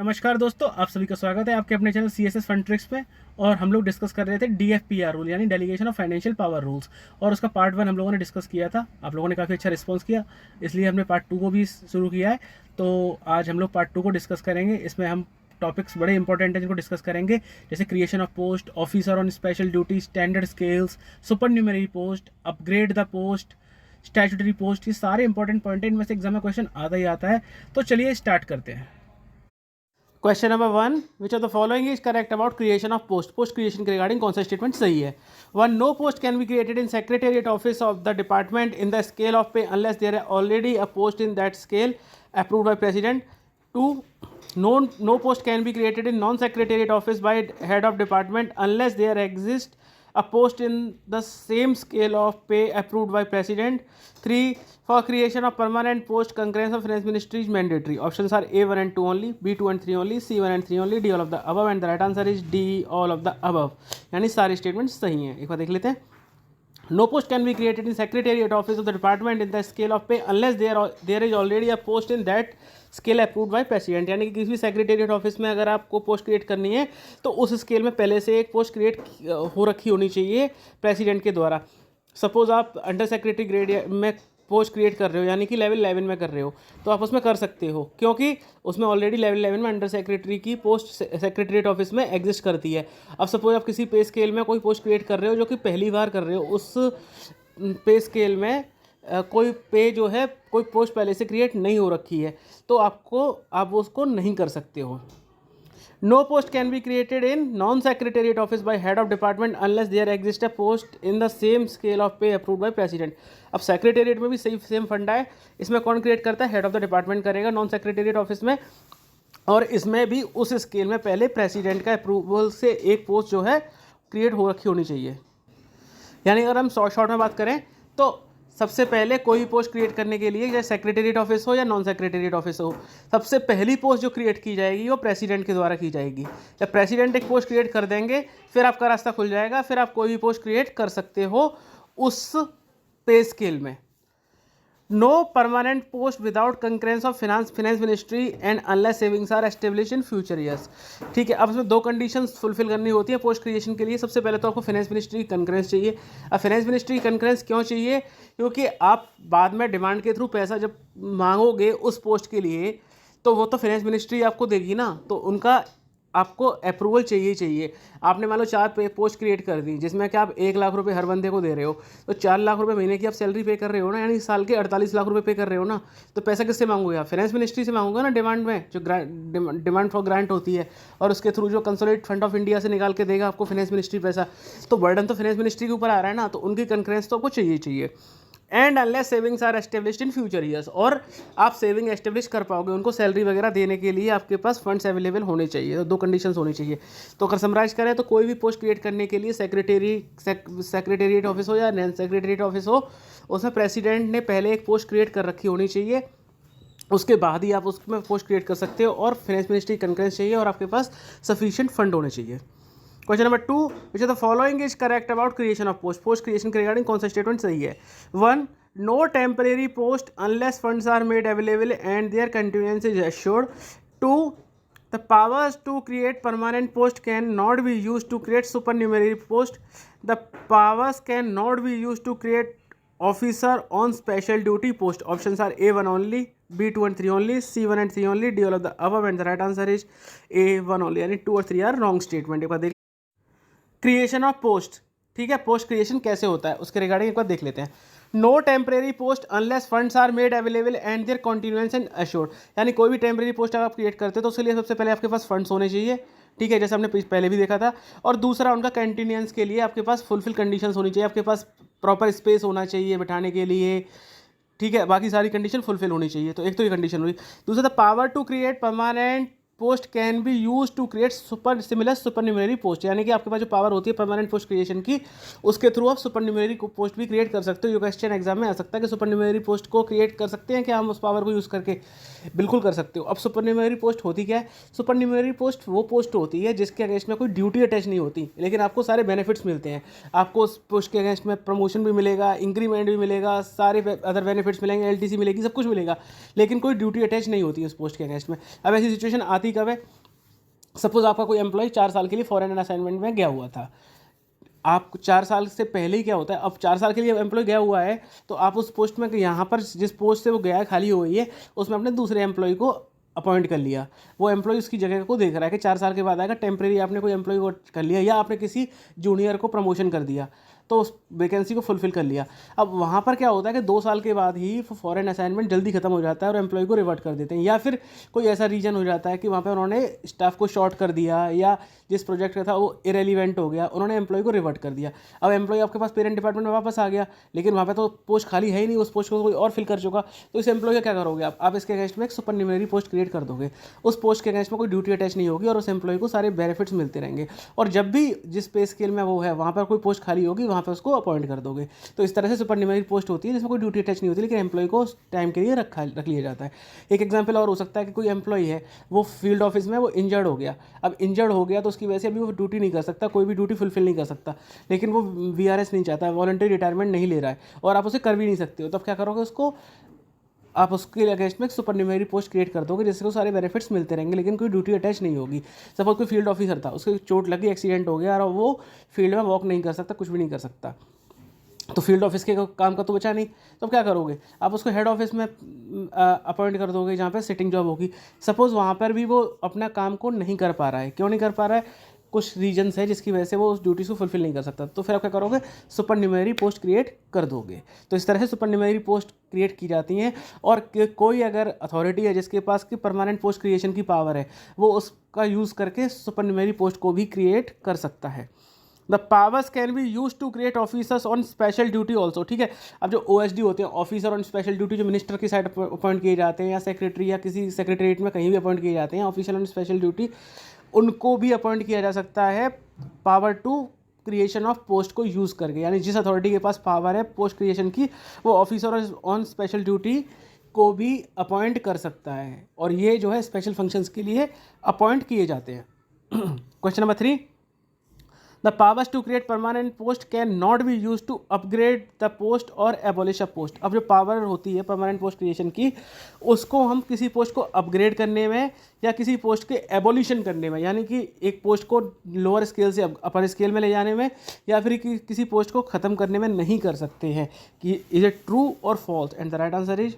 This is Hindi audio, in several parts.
नमस्कार दोस्तों, आप सभी का स्वागत है आपके अपने चैनल CSS फंड ट्रिक्स पे। और हम लोग डिस्कस कर रहे थे DFPR रूल यानी delegation of financial power rules. और उसका पार्ट 1 हम लोगों ने डिस्कस किया था। आप लोगों ने काफ़ी अच्छा रिस्पांस किया, इसलिए हमने पार्ट 2 को भी शुरू किया है। तो आज हम लोग पार्ट 2 को डिस्कस करेंगे। इसमें हम टॉपिक्स बड़े इंपॉर्टेंट हैं जिनको डिस्कस करेंगे, जैसे creation of post, officer on special duty, standard scales, supernumerary post, upgrade the post, statutory post. ये सारे इंपॉर्टेंट पॉइंट हैं, इनमें से एग्जाम में क्वेश्चन आता ही आता है। तो चलिए स्टार्ट करते हैं। Question number 1, which of the following is correct about creation of post. Post creation के रिगार्डिंग कौन सा स्टेटमेंट सही है। 1, no post can be created in secretariat office of the department in the scale of pay unless there है already a post in that scale approved by president. 2, no post can be created in non-secretariat office by head of department unless there exists a post in the same scale of pay approved by president. 3, for creation of permanent post concurrence of finance ministry is mandatory. Options are A 1 and 2 only, B 2 and 3 only, C 1 and 3 only, D all of the above, and the right answer is D all of the above। यानी सारे स्टेटमेंट सही हैं। एक बार देख लेते हैं। No post can be created in secretariat office of the department in the scale of pay unless there is already a post in that scale approved by president. यानी कि किसी भी सेक्रेटेरिएट ऑफिस में अगर आपको पोस्ट क्रिएट करनी है तो उस स्केल में पहले से एक पोस्ट क्रिएट हो रखी होनी चाहिए प्रेसिडेंट के द्वारा। सपोज आप अंडर सेक्रेटरी ग्रेड में पोस्ट क्रिएट कर रहे हो, यानी कि लेवल 11 में कर रहे हो, तो आप उसमें कर सकते हो, क्योंकि उसमें ऑलरेडी लेवल 11 में अंडर सेक्रेटरी की पोस्ट सेक्रेटरीट ऑफिस में एग्जिस्ट करती है। अब सपोज आप किसी पे स्केल में कोई पोस्ट क्रिएट कर रहे हो जो कि पहली बार कर रहे हो, उस पे स्केल में कोई पे जो है कोई पोस्ट पहले से क्रिएट नहीं हो रखी है, तो आप उसको नहीं कर सकते हो। No post can be created in non secretariat office by head of department unless there exist a post in the same scale of pay approved by president. अब सेक्रेटेरिएट में भी सेम फंडा है, इसमें कौन क्रिएट करता है, हेड ऑफ द डिपार्टमेंट करेगा नॉन सेक्रेटेरिएट ऑफिस में, और इसमें भी उस स्केल में पहले प्रेसिडेंट का अप्रूवल से एक पोस्ट जो है क्रिएट हो रखी होनी चाहिए। यानी अगर हम शॉर्ट में बात करें तो सबसे पहले कोई भी पोस्ट क्रिएट करने के लिए, चाहे सेक्रेटेरिएट ऑफिस हो या नॉन सेक्रेटेरिएट ऑफिस हो, सबसे पहली पोस्ट जो क्रिएट की जाएगी वो प्रेसिडेंट के द्वारा की जाएगी। जब प्रेसिडेंट एक पोस्ट क्रिएट कर देंगे फिर आपका रास्ता खुल जाएगा, फिर आप कोई भी पोस्ट क्रिएट कर सकते हो उस पे स्केल में। No permanent post without concurrence of finance ministry and unless savings are establish in future years. ठीक है, अब इसमें 2 कंडीशंस फुलफिल करनी होती है पोस्ट क्रिएशन के लिए। सबसे पहले तो आपको फाइनेंस मिनिस्ट्री कंकरेंस चाहिए। अब फाइनेंस मिनिस्ट्री कंकरेंस क्यों चाहिए, क्योंकि आप बाद में डिमांड के थ्रू पैसा जब मांगोगे उस पोस्ट के लिए तो वो तो फाइनेंस मिनिस्ट्री आपको देगी ना, तो उनका आपको अप्रूवल चाहिए। आपने मान लो 4 पोस्ट क्रिएट कर दी जिसमें कि आप 1 लाख रुपए हर बंदे को दे रहे हो, तो 4 लाख रुपए महीने की आप सैलरी पे कर रहे हो ना, यानी साल के 48 लाख रुपए पे कर रहे हो ना। तो पैसा किससे मांगोगे आप, फाइनेंस मिनिस्ट्री से मांगोगे ना, डिमांड में जो डिमांड फॉर ग्रांट होती है, और उसके थ्रू जो कंसोलिडेटेड फंड ऑफ इंडिया से निकाल के देगा आपको फाइनेंस मिनिस्ट्री पैसा। तो बर्डन तो फाइनेंस मिनिस्ट्री के ऊपर आ रहा है ना, तो उनकी कंकरेंस तो आपको चाहिए। And unless savings are established in future years, और आप सेविंग एस्टेब्लिश कर पाओगे, उनको सैलरी वगैरह देने के लिए आपके पास फंड्स अवेलेबल होने चाहिए। तो 2 कंडीशंस होनी चाहिए। तो अगर समराइज करें तो कोई भी पोस्ट क्रिएट करने के लिए सेक्रेटेरिएट ऑफिस हो या नॉन सेक्रेटेरिएट ऑफिस हो, उसमें प्रेसिडेंट ने पहले एक पोस्ट क्रिएट कर रखी होनी चाहिए, उसके बाद ही आप उसमें पोस्ट क्रिएट कर सकते हो, और फाइनेंस मिनिस्ट्री कंकरेंस चाहिए, और आपके पास सफिशिएंट फंड होने चाहिए। Question number 2, which of the following is correct about creation of post. Post creation के रिगार्डिंग कौन सा स्टेटमेंट सही है। 1, no temporary post unless funds are made available and their continuance is assured. 2, the powers to create permanent post can not be use to create supernumerary post. The powers can not be use to create officer on special duty post. Options are A 1 only, B 2 and 3 only, C 1 and 3 only, D all of the above, and the right answer is A 1 only। यानी 2 और 3 आर रॉन्ग स्टेटमेंट। एक बार देख क्रिएशन ऑफ पोस्ट। ठीक है, पोस्ट क्रिएशन कैसे होता है उसके रिगार्डिंग एक बार देख लेते हैं। No temporary post unless funds are made available and their continuance and assured. यानी कोई भी टेम्परेरी पोस्ट अगर आप क्रिएट करते हो तो उसके लिए सबसे पहले आपके पास फंड्स होने चाहिए। ठीक है, जैसे हमने पहले भी देखा था। और दूसरा, उनका कंटिन्यूएंस के लिए आपके पास फुलफिल कंडीशंस होनी चाहिए, आपके पास प्रॉपर स्पेस होना चाहिए बिठाने के लिए। ठीक है, बाकी सारी कंडीशन फुलफिल होनी चाहिए। तो एक तो ये कंडीशन हुई। दूसरा, the power to create permanent post can be use to create supernumerary post. यानी कि आपके पास जो पावर होती है परमानेंट पोस्ट क्रिएशन की, उसके थ्रू आप सुपर न्यूमेरी पोस्ट भी क्रिएट कर सकते हो। ये क्वेश्चन एग्जाम में आ सकता है कि सुपर न्यूमेरी पोस्ट को क्रिएट कर सकते हैं क्या हम उस पावर को यूज़ करके। बिल्कुल कर सकते हो। अब सुपर न्यूमेरी पोस्ट होती क्या है, सुपर न्यूमेरी पोस्ट वो पोस्ट होती है जिसके अगेंस्ट में कोई ड्यूटी अटैच नहीं होती, लेकिन आपको सारे बेनिफिट्स मिलते हैं। आपको उस पोस्ट के अगेंस्ट में प्रमोशन भी मिलेगा, इंक्रीमेंट भी मिलेगा, सारे अदर बेनिफिट्स मिलेंगे, LTC मिलेगी, सब कुछ मिलेगा, लेकिन कोई ड्यूटी अटैच नहीं होती है उस पोस्ट के अगेंस्ट में। अब ऐसी सिचुएशन आती एम्प्लॉई कब है, सपोज आपका कोई एम्प्लॉय 4 साल के लिए फॉरेन असाइनमेंट में गया हुआ था। आप 4 साल से पहले ही क्या होता है, अब 4 साल के लिए एम्प्लॉय गया हुआ है तो आप उस पोस्ट में, यहाँ पर जिस पोस्ट से वो गया है खाली हो गई है, उसमें अपने दूसरे एम्प्लॉय को अपॉइंट कर लिया। वो एम्प्लॉय उसकी जगह को देख रहा है कि 4 साल के बाद आएगा, टेम्प्रेरी आपने कोई एम्प्लॉय को कर लिया, या आपने किसी जूनियर को प्रमोशन कर दिया, तो उस वैकेंसी को फुलफिल कर लिया। अब वहाँ पर क्या होता है कि 2 साल के बाद ही फॉरेन असाइनमेंट जल्दी खत्म हो जाता है और एम्प्लॉय को रिवर्ट कर देते हैं, या फिर कोई ऐसा रीजन हो जाता है कि वहाँ पर उन्होंने स्टाफ को शॉर्ट कर दिया, या जिस प्रोजेक्ट का था वो इरेलीवेंट हो गया, उन्होंने एम्प्लॉय को रिवर्ट कर दिया। अब एम्प्लॉय आपके पास पेरेंट डिपार्टमेंट में वापस आ गया, लेकिन वहाँ पे तो पोस्ट खाली है ही नहीं, उस पोस्ट को कोई और फिल कर चुका, तो इस एम्प्लॉय का क्या करोगे आप इसके अगेंस्ट में एक सुपर न्यूमेरी पोस्ट क्रिएट कर दोगे। उस पोस्ट के अगेंस्ट में कोई ड्यूटी अटैच नहीं होगी और उस एम्प्लॉय को सारे बेनिफिट्स मिलते रहेंगे, और जब भी जिस पे स्केल में वो है वहाँ पर कोई पोस्ट खाली होगी वहाँ पर उसको अपॉइंट कर दोगे। तो इस तरह से सुपर न्यूमेरी पोस्ट होती है जिसमें कोई ड्यूटी अटैच नहीं होती, लेकिन एम्प्लॉय को उस टाइम के लिए रख लिया जाता है। एक एग्जाम्पल और हो सकता है कि कोई एम्प्लॉय है, वो फील्ड ऑफिस में वो इंजर्ड हो गया। अब इंजर्ड हो गया तो उसकी वजह से अभी वो ड्यूटी नहीं कर सकता, कोई भी ड्यूटी फुलफिल नहीं कर सकता, लेकिन वो VRS नहीं चाहता, वॉलंटरी रिटायरमेंट नहीं ले रहा है, और आप उसे कर भी नहीं सकते हो। तब क्या करोगे, उसको आप उसके अगेंस्ट में सुपर न्यूमेरी पोस्ट क्रिएट कर दोगे, जिससे को सारे बेनिफिट्स मिलते रहेंगे, लेकिन कोई ड्यूटी अटैच नहीं होगी। सपोज कोई फील्ड ऑफिसर था, उसको चोट लगी, एक्सीडेंट हो गया और वो फील्ड में वॉक नहीं कर सकता, कुछ भी नहीं कर सकता, तो फील्ड ऑफिस के काम का तो बचा नहीं। तो क्या करोगे, आप उसको हेड ऑफिस में अपॉइंट कर दोगे, जहाँ पे सिटिंग जॉब होगी। सपोज़ वहाँ पर भी वो अपना काम को नहीं कर पा रहा है, क्यों नहीं कर पा रहा है, कुछ रीजन्स है जिसकी वजह से वो उस ड्यूटी को फुलफिल नहीं कर सकता, तो फिर आप क्या करोगे, सुपर न्यूमेरी पोस्ट क्रिएट कर दोगे। तो इस तरह से सुपर न्यूमेरी पोस्ट क्रिएट की जाती हैं। और कोई अगर अथॉरिटी है जिसके पास की परमानेंट पोस्ट क्रिएशन की पावर है, वो उसका यूज़ करके सुपर न्यूमेरी पोस्ट को भी क्रिएट कर सकता है। The powers can be use to create officers on special duty also, ठीक है। अब जो OSD होते हैं, ऑफिसर ऑन स्पेशल ड्यूटी, जो मिनिस्टर की साइड अपॉइंट किए जाते हैं, या सेक्रेटरी या किसी सेक्रेटरीट में कहीं भी अपॉइंट किए जाते हैं, ऑफिसर ऑन स्पेशल ड्यूटी, उनको भी अपॉइंट किया जा सकता है power to creation of post को यूज़ करके। यानी जिस अथॉरिटी के पास पावर है पोस्ट क्रिएशन की, वो ऑफिसर ऑन स्पेशल ड्यूटी को भी अपॉइंट कर सकता है, और ये जो है स्पेशल फंक्शंस के लिए अपॉइंट किए जाते हैं। Question number 3, the powers to create permanent post can not be use to upgrade the post और एबॉलिश अ पोस्ट। अब जो पावर होती है परमानेंट पोस्ट क्रिएशन की, उसको हम किसी पोस्ट को अपग्रेड करने में या किसी पोस्ट के एबॉलिशन करने में, यानी कि एक पोस्ट को लोअर स्केल से अपर स्केल में ले जाने में, या फिर किसी पोस्ट को ख़त्म करने में नहीं कर सकते हैं। कि इज इट ट्रू और false, and the right answer is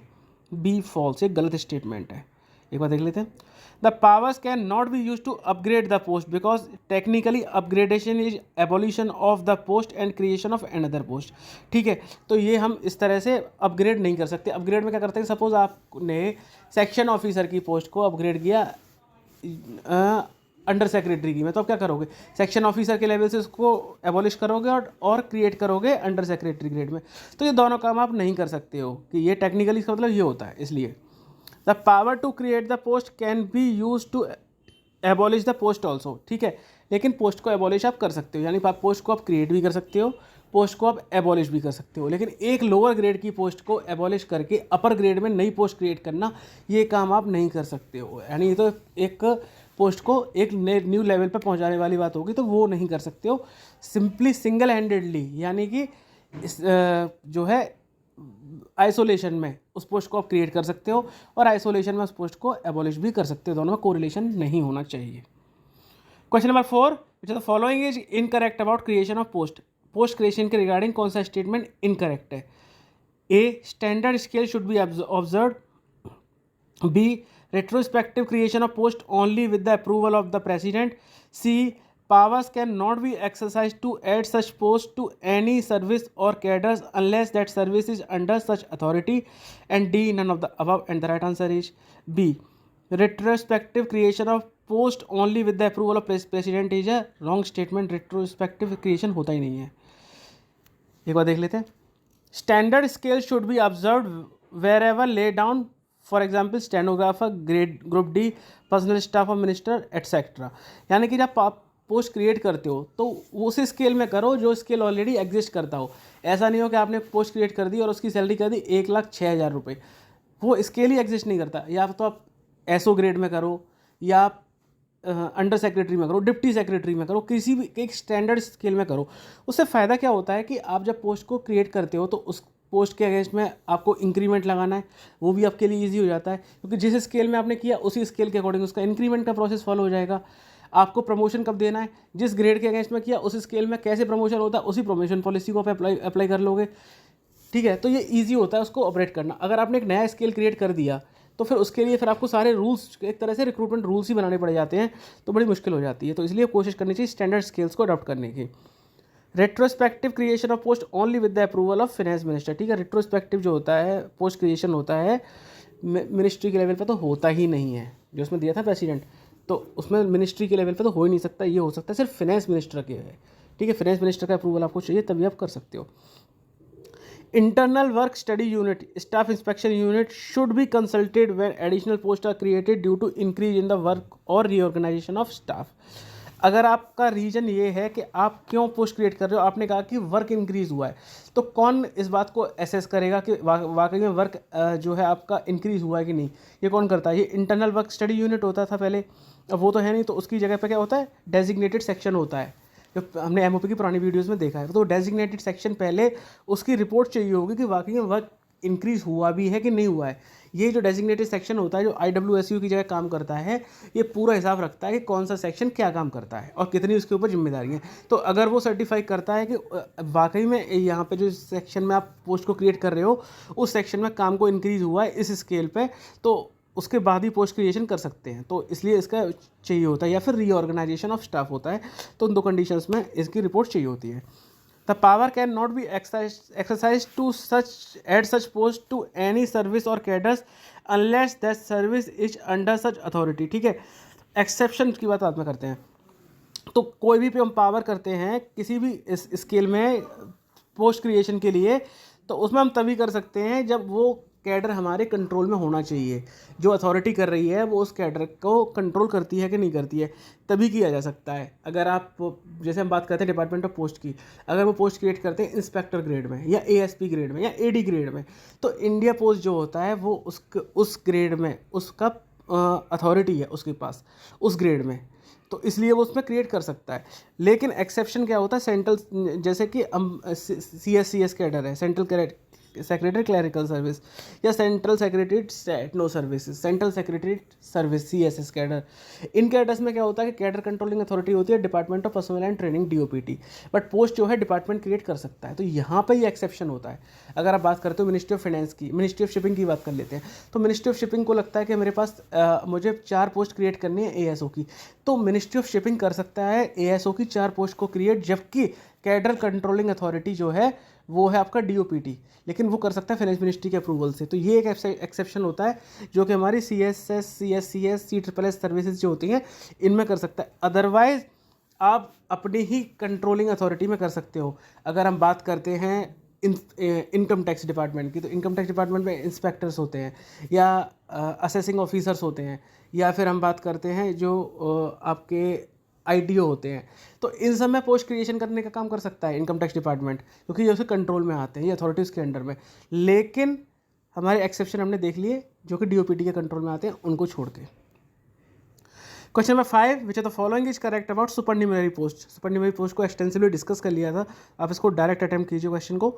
B, false. एक गलत स्टेटमेंट है, एक बार देख लेते हैं। The powers can not be used to upgrade the post because technically upgradation is abolition of the post and creation of another post। ठीक है, तो ये हम इस तरह से अपग्रेड नहीं कर सकते। अपग्रेड में क्या करते हैं, सपोज आपने सेक्शन ऑफिसर की पोस्ट को अपग्रेड किया अंडर सेक्रेटरी की में, तो आप क्या करोगे, सेक्शन ऑफिसर के लेवल से उसको एबॉलिश करोगे और क्रिएट करोगे अंडर सेक्रेटरी ग्रेड में। तो ये दोनों काम आप नहीं कर सकते हो, कि ये टेक्निकली इसका मतलब ये होता है। इसलिए the power to create the post can be use to abolish the post also, ठीक है। लेकिन पोस्ट को एबॉलिश आप कर सकते हो, यानी आप पोस्ट को आप क्रिएट भी कर सकते हो, पोस्ट को आप एबॉलिश भी कर सकते हो। लेकिन एक लोअर ग्रेड की पोस्ट को एबॉलिश करके अपर ग्रेड में नई पोस्ट क्रिएट करना, ये काम आप नहीं कर सकते हो। यानी ये तो एक पोस्ट को एक न्यू लेवल पर पहुंचाने वाली बात होगी, तो वो नहीं कर सकते हो। सिंपली सिंगल हैंडेडली, यानी कि जो है आइसोलेशन में उस पोस्ट को आप क्रिएट कर सकते हो, और आइसोलेशन में उस पोस्ट को एबॉलिश भी कर सकते हो। दोनों में कोरिलेशन नहीं होना चाहिए। Question number 4, which the following is incorrect about creation of post. Post creation के रिगार्डिंग कौन सा स्टेटमेंट इनकरेक्ट है। A, standard scale should be observed. B, retrospective creation of post only with the approval of the president. C, powers cannot be exercised to add such post to any service or cadres unless that service is under such authority. And D, none of the above, and the right answer is B, retrospective creation of post only with the approval of president is a wrong statement। retrospective creation होता ही नहीं है। एक बार देख लेते हैं। standard scale should be observed wherever laid down, for example stenographer, grade group D, personal staff of minister etcetera. यानी कि जब आप पोस्ट क्रिएट करते हो तो उस स्केल में करो जो स्केल ऑलरेडी एग्जिस्ट करता हो। ऐसा नहीं हो कि आपने पोस्ट क्रिएट कर दी और उसकी सैलरी कर दी 1,06,000 रुपये, वो स्केल ही एग्जिस्ट नहीं करता। या तो आप SO ग्रेड में करो, या आप अंडर सेक्रेटरी में करो, डिप्टी सेक्रेटरी में करो, किसी भी एक स्टैंडर्ड स्केल में करो। उससे फ़ायदा क्या होता है कि आप जब पोस्ट को क्रिएट करते हो तो उस पोस्ट के अगेंस्ट में आपको इंक्रीमेंट लगाना है, वो भी आपके लिए ईजी हो जाता है, क्योंकि जिस स्केल में आपने किया उसी स्केल के अकॉर्डिंग उसका इंक्रीमेंट का प्रोसेस फॉलो हो जाएगा। आपको प्रमोशन कब देना है, जिस ग्रेड के अगेंस्ट में किया उस स्केल में कैसे प्रमोशन होता है, उसी प्रमोशन पॉलिसी को आप अप्लाई कर लोगे। ठीक है, तो ये ईजी होता है उसको ऑपरेट करना। अगर आपने एक नया स्केल क्रिएट कर दिया तो फिर उसके लिए फिर आपको सारे रूल्स, एक तरह से रिक्रूटमेंट रूल्स ही बनाने पड़ जाते हैं, तो बड़ी मुश्किल हो जाती है। तो इसलिए कोशिश करनी चाहिए स्टैंडर्ड स्केल्स को अडॉप्ट करने की। Retrospective creation of post only with the approval of finance minister. ठीक है, रेट्रोस्पेक्टिव जो होता है पोस्ट क्रिएशन होता है मिनिस्ट्री के लेवल पे तो होता ही नहीं है, जो उसमें दिया था प्रेसिडेंट, तो उसमें मिनिस्ट्री के लेवल पे तो हो ही नहीं सकता, ये हो सकता है सिर्फ फाइनेंस मिनिस्टर के है। ठीक है, फाइनेंस मिनिस्टर का अप्रूवल आपको चाहिए तभी आप कर सकते हो। Internal work study unit, staff inspection unit should be consulted when additional post are created due to increase in the work और रीऑर्गेनाइजेशन ऑफ स्टाफ। अगर आपका रीजन ये है कि आप क्यों पोस्ट क्रिएट कर रहे हो, आपने कहा कि वर्क इंक्रीज़ हुआ है, तो कौन इस बात को एसेस करेगा कि वाकई में वर्क जो है आपका इंक्रीज़ हुआ है कि नहीं, ये कौन करता है? ये इंटरनल वर्क स्टडी यूनिट होता था पहले, अब वो तो है नहीं, तो उसकी जगह पे क्या होता है, डेजिग्नेटेड सेक्शन होता है, जो हमने एमओपी की पुरानी वीडियोज़ में देखा है। तो डेजिग्नेटेड सेक्शन पहले उसकी रिपोर्ट चाहिए होगी कि वाकई में वर्क इंक्रीज़ हुआ भी है कि नहीं हुआ है। ये जो डेजिग्नेटेड सेक्शन होता है, जो IWSU की जगह काम करता है, ये पूरा हिसाब रखता है कि कौन सा सेक्शन क्या काम करता है और कितनी उसके ऊपर जिम्मेदारी है। तो अगर वो सर्टिफाई करता है कि वाकई में यहाँ पे जो सेक्शन में आप पोस्ट को क्रिएट कर रहे हो उस सेक्शन में काम को इंक्रीज़ हुआ है इस स्केल पे, तो उसके बाद ही पोस्ट क्रिएशन कर सकते हैं। तो इसलिए इसका चाहिए होता है, या फिर रीऑर्गेनाइजेशन ऑफ स्टाफ होता है, तो उन दो कंडीशंस में इसकी रिपोर्ट चाहिए होती है। The power cannot be exercised to add such post to any service or cadres unless that service is under such authority। ठीक है, एक्सेप्शन की बात बाद में करते हैं। तो कोई भी हम पावर करते हैं किसी भी इस स्केल में पोस्ट क्रिएशन के लिए, तो उसमें हम तभी कर सकते हैं जब वो कैडर हमारे कंट्रोल में होना चाहिए। जो अथॉरिटी कर रही है वो उस कैडर को कंट्रोल करती है कि नहीं करती है, तभी किया जा सकता है। अगर आप, जैसे हम बात करते हैं डिपार्टमेंट ऑफ पोस्ट की, अगर वो पोस्ट क्रिएट करते हैं इंस्पेक्टर ग्रेड में या ASP ग्रेड में या AD ग्रेड में, तो इंडिया पोस्ट जो होता है वो उस ग्रेड में उसका अथॉरिटी है उसके पास उस ग्रेड में, तो इसलिए वो उसमें क्रिएट कर सकता है। लेकिन एक्सेप्शन क्या होता है, सेंट्रल, जैसे कि हम CSCS कैडर है, सेंट्रल सेक्रेटरी क्लरिकल सर्विस या central secretary techno services, central secretary service CSS cadre, इन कैडर्स में क्या होता है कि कैडर कंट्रोलिंग अथॉरिटी होती है department of personal and training DOPT, but post जो है डिपार्टमेंट क्रिएट कर सकता है। तो यहाँ पर ये एक्सेप्शन होता है। अगर आप बात करते हो मिनिस्ट्री ऑफ फाइनेंस की, मिनिस्ट्री ऑफ शिपिंग की बात कर लेते हैं, तो मिनिस्ट्री ऑफ शिपिंग को लगता है कि मेरे पास मुझे 4 पोस्ट क्रिएट करनी है ASO की, तो मिनिस्ट्री ऑफ शिपिंग कर सकता है ASO की 4 पोस्ट को क्रिएट, जबकि कैडर कंट्रोलिंग अथॉरिटी जो है वो है आपका DOPT, लेकिन वो कर सकता है फाइनेंस मिनिस्ट्री के अप्रूवल से। तो ये एक एक्सेप्शन होता है जो कि हमारी CSS, CSCS, CSSS सर्विसेज जो होती हैं इनमें कर सकता है। अदरवाइज आप अपनी ही कंट्रोलिंग अथॉरिटी में कर सकते हो। अगर हम बात करते हैं इनकम टैक्स डिपार्टमेंट की, तो इनकम टैक्स डिपार्टमेंट में इंस्पेक्टर्स होते हैं या असेसिंग ऑफिसर्स होते हैं, या फिर हम बात करते हैं जो आपके ITO होते हैं, तो इन सब में पोस्ट क्रिएशन करने का काम कर सकता है इनकम टैक्स डिपार्टमेंट, क्योंकि ये उसके कंट्रोल में आते हैं, ये अथॉरिटीज़ के अंडर में। लेकिन हमारे एक्सेप्शन हमने देख लिए जो कि DOPT के कंट्रोल में आते हैं, उनको छोड़ के। Question number 5, which of the following is correct about supernumerary post. Supernumerary post को एक्सटेंसिवली डिस्कस कर लिया था, आप इसको डायरेक्ट अटेम्प्ट कीजिए क्वेश्चन को।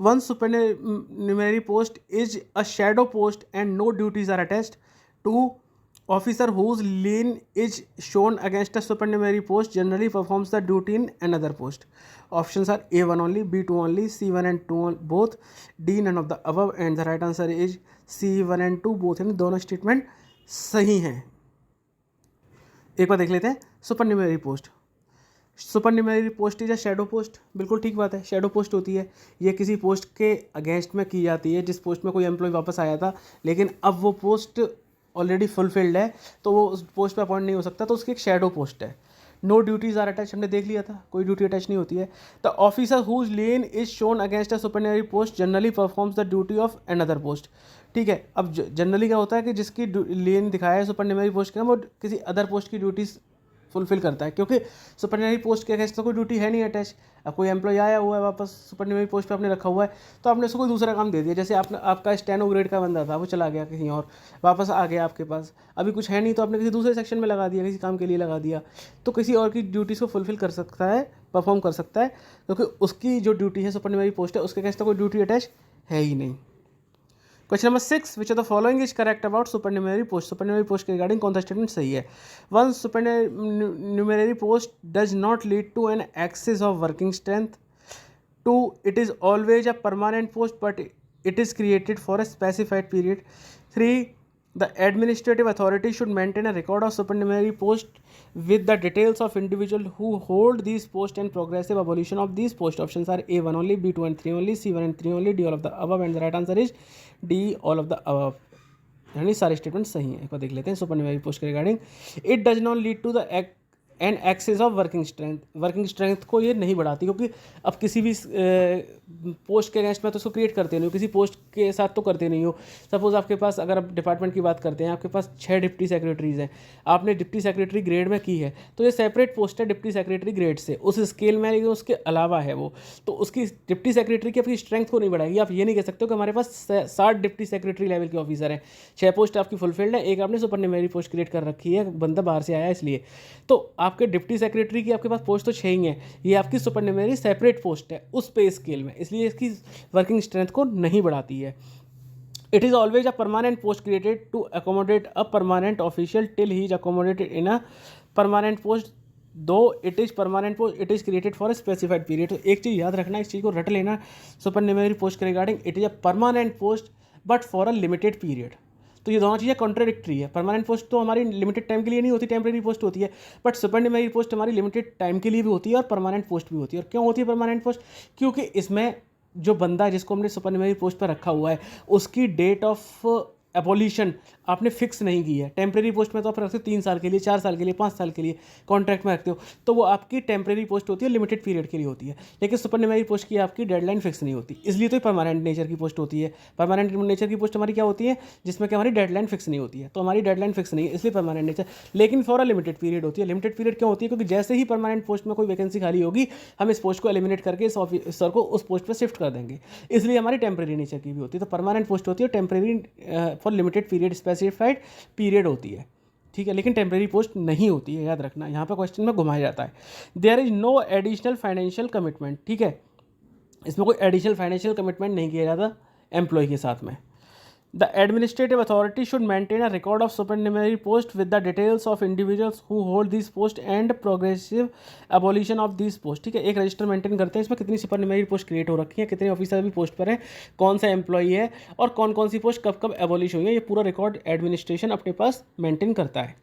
1 supernumerary post is a shadow post and no duties are attached. 2 officer whose lien is shown against a supernumerary post generally performs the duty in another post. Options are A1 only, B2 only, C1 and 2 both, D none of the above, and the right answer is C1 and 2 both। यानी दोनों स्टेटमेंट सही हैं। एक बार देख लेते हैं supernumerary post. Supernumerary post is a shadow post, बिल्कुल ठीक बात है, शैडो पोस्ट होती है। ये किसी पोस्ट के अगेंस्ट में की जाती है, जिस पोस्ट में कोई एम्प्लॉय वापस आया था लेकिन अब वो पोस्ट ऑलरेडी फुलफिल्ड है, तो वो उस पोस्ट पे अपॉइंट नहीं हो सकता, तो उसकी एक शैडो पोस्ट है। नो ड्यूटीज आर अटैच, हमने देख लिया था, कोई ड्यूटी अटैच नहीं होती है। The officer whose lien is shown against a supernumerary post generally performs the duty of another post. ठीक है, अब जनरली क्या होता है कि जिसकी लेन दिखाया है सुपरन्यूमररी पोस्ट का, वो किसी अदर पोस्ट की ड्यूटीज फुलफिल करता है, क्योंकि सुपरन्यूमररी पोस्ट के अगेंस्ट तो कोई ड्यूटी है नहीं अटैच। अब कोई एम्प्लॉय आया हुआ है वापस सुपरन्यूमररी पोस्ट पे आपने रखा हुआ है, तो आपने उसको कोई दूसरा काम दे दिया। जैसे आपका स्टेनो ग्रेड का बंदा था, वो चला गया कहीं और, वापस आ गया आपके पास, अभी कुछ है नहीं, तो आपने किसी दूसरे सेक्शन में लगा दिया, किसी काम के लिए लगा दिया, तो किसी और की ड्यूटीज़ को फुलफिल कर सकता है, परफॉर्म कर सकता है, क्योंकि उसकी जो ड्यूटी है सुपरन्यूमररी पोस्ट है उसके अगेंस्ट तो कोई ड्यूटी अटैच है ही नहीं। Question number 6, which of the following is correct about supernumerary post. Supernumerary post के रिगार्डिंग कौन सा स्टेटमेंट सही है। 1, supernumerary post does not lead to an excess of working strength. 2, it is always a permanent post but it is created for a specified period. 3, the administrative authority should maintain a record of supernumerary post with the details of individual who hold these posts and progressive abolition of these post. Options are A 1 only, B 2 and 3 only, C 1 and 3 only, D all of the above, and the right answer is D all of the above. यानी सारे स्टेटमेंट सही हैं। एक बार देख लेते हैं सुपरन्यूमररी पोस्ट के regarding. It does not lead to the and excess of working strength. Working strength को ये नहीं बढ़ाती, क्योंकि अब किसी भी पोस्ट के अगेंस्ट में तो उसको क्रिएट करते नहीं हो, किसी पोस्ट के साथ तो करते नहीं हो। सपोज आपके पास, अगर आप डिपार्टमेंट की बात करते हैं, आपके पास 6 डिप्टी सेक्रेटरीज हैं, आपने डिप्टी सेक्रेटरी ग्रेड में की है, तो ये सेपरेट पोस्ट है डिप्टी सेक्रेटरी ग्रेड से, उस स्केल में, लेकिन उसके अलावा है वो, तो उसकी डिप्टी सेक्रेटरी की आपकी स्ट्रेंथ को नहीं बढ़ाएगी। आप ये नहीं कह सकते हो कि हमारे पास 60 डिप्टी सेक्रेटरी लेवल के ऑफिसर हैं, 6 पोस्ट आपकी फुलफिल्ड है, एक आपने सुपरन्यूमररी पोस्ट क्रिएट कर रखी है, बंदा बाहर से आया इसलिए, तो आपके डिप्टी सेक्रेटरी की आपके पास पोस्ट तो 6 ही है, ये आपकी सुपरन्यूमररी सेपरेट पोस्ट है उस पे स्केल में, इसलिए इसकी वर्किंग स्ट्रेंथ को नहीं बढ़ाती है। It is always a permanent post created to accommodate a permanent official till he is accommodated in a permanent post, though it is permanent post it is created for a specified period. तो एक चीज़ याद रखना, इस चीज़ को रट लेना, सुपरन्यूमररी पोस्ट के regarding it is a permanent post but for a limited period. तो ये दोनों चीज़ें कॉन्ट्राडिक्टरी है। परमानेंट पोस्ट तो हमारी लिमिटेड टाइम के लिए नहीं होती, टेम्परेरी पोस्ट होती है, बट सुपरन्यूमररी पोस्ट हमारी लिमिटेड टाइम के लिए भी होती है और परमानेंट पोस्ट भी होती है। और क्यों होती है परमानेंट पोस्ट? क्योंकि इसमें जो बंदा जिसको हमने सुपरन्यूमररी पोस्ट पर रखा हुआ है उसकी डेट ऑफ एबोलिशन आपने फिक्स नहीं की है। टेम्परेरी पोस्ट में तो आप रखते हो 3 साल के लिए, 4 साल के लिए, 5 साल के लिए कॉन्ट्रैक्ट में रखते हो, तो वो आपकी टेम्परेरी पोस्ट होती है, लिमिटेड पीरियड के लिए होती है। लेकिन सुपरन्यूमररी पोस्ट की आपकी डेडलाइन फिक्स नहीं होती, इसलिए तो परमानेंट नेचर की पोस्ट होती है। परमानेंट नेचर की पोस्ट हमारी क्या होती है? जिसमें कि हमारी डेडलाइन फिक्स नहीं होती है, तो हमारी डेडलाइन फिक्स नहीं है इसलिए परमानेंट नेचर, लेकिन फॉर अ लिमिटेड पीरियड होती है। लिमिटेड पीरियड क्यों होती है? क्योंकि जैसे ही परमानेंट पोस्ट में कोई वैकेंसी खाली होगी, हम इस पोस्ट को एलिमिनेट करके इस ऑफिसर को उस पोस्ट पर शिफ्ट कर देंगे, इसलिए हमारी टेम्परेरी नेचर की भी होती है। तो परमानेंट पोस्ट होती है, temporary for limited period specified period होती है, ठीक है, लेकिन टेम्परेरी पोस्ट नहीं होती है, याद रखना। यहाँ पर क्वेश्चन में घुमाया जाता है। There is no additional financial commitment, ठीक है, इसमें कोई एडिशनल फाइनेंशियल कमिटमेंट नहीं किया जाता एम्प्लॉय के साथ में। The administrative authority should maintain a record of supernumerary post with the details of individuals who hold these posts and progressive abolition of these posts, ठीक है, एक रजिस्टर मेंटेन करते हैं, इसमें कितनी सुपरन्यूमररी पोस्ट क्रिएट हो रखी है, कितने ऑफिसर अभी पोस्ट पर हैं, कौन सा एम्प्लॉई है और कौन कौन सी पोस्ट कब कब एबॉलिश हुई है, ये पूरा रिकॉर्ड एडमिनिस्ट्रेशन अपने पास मेंटेन करता है।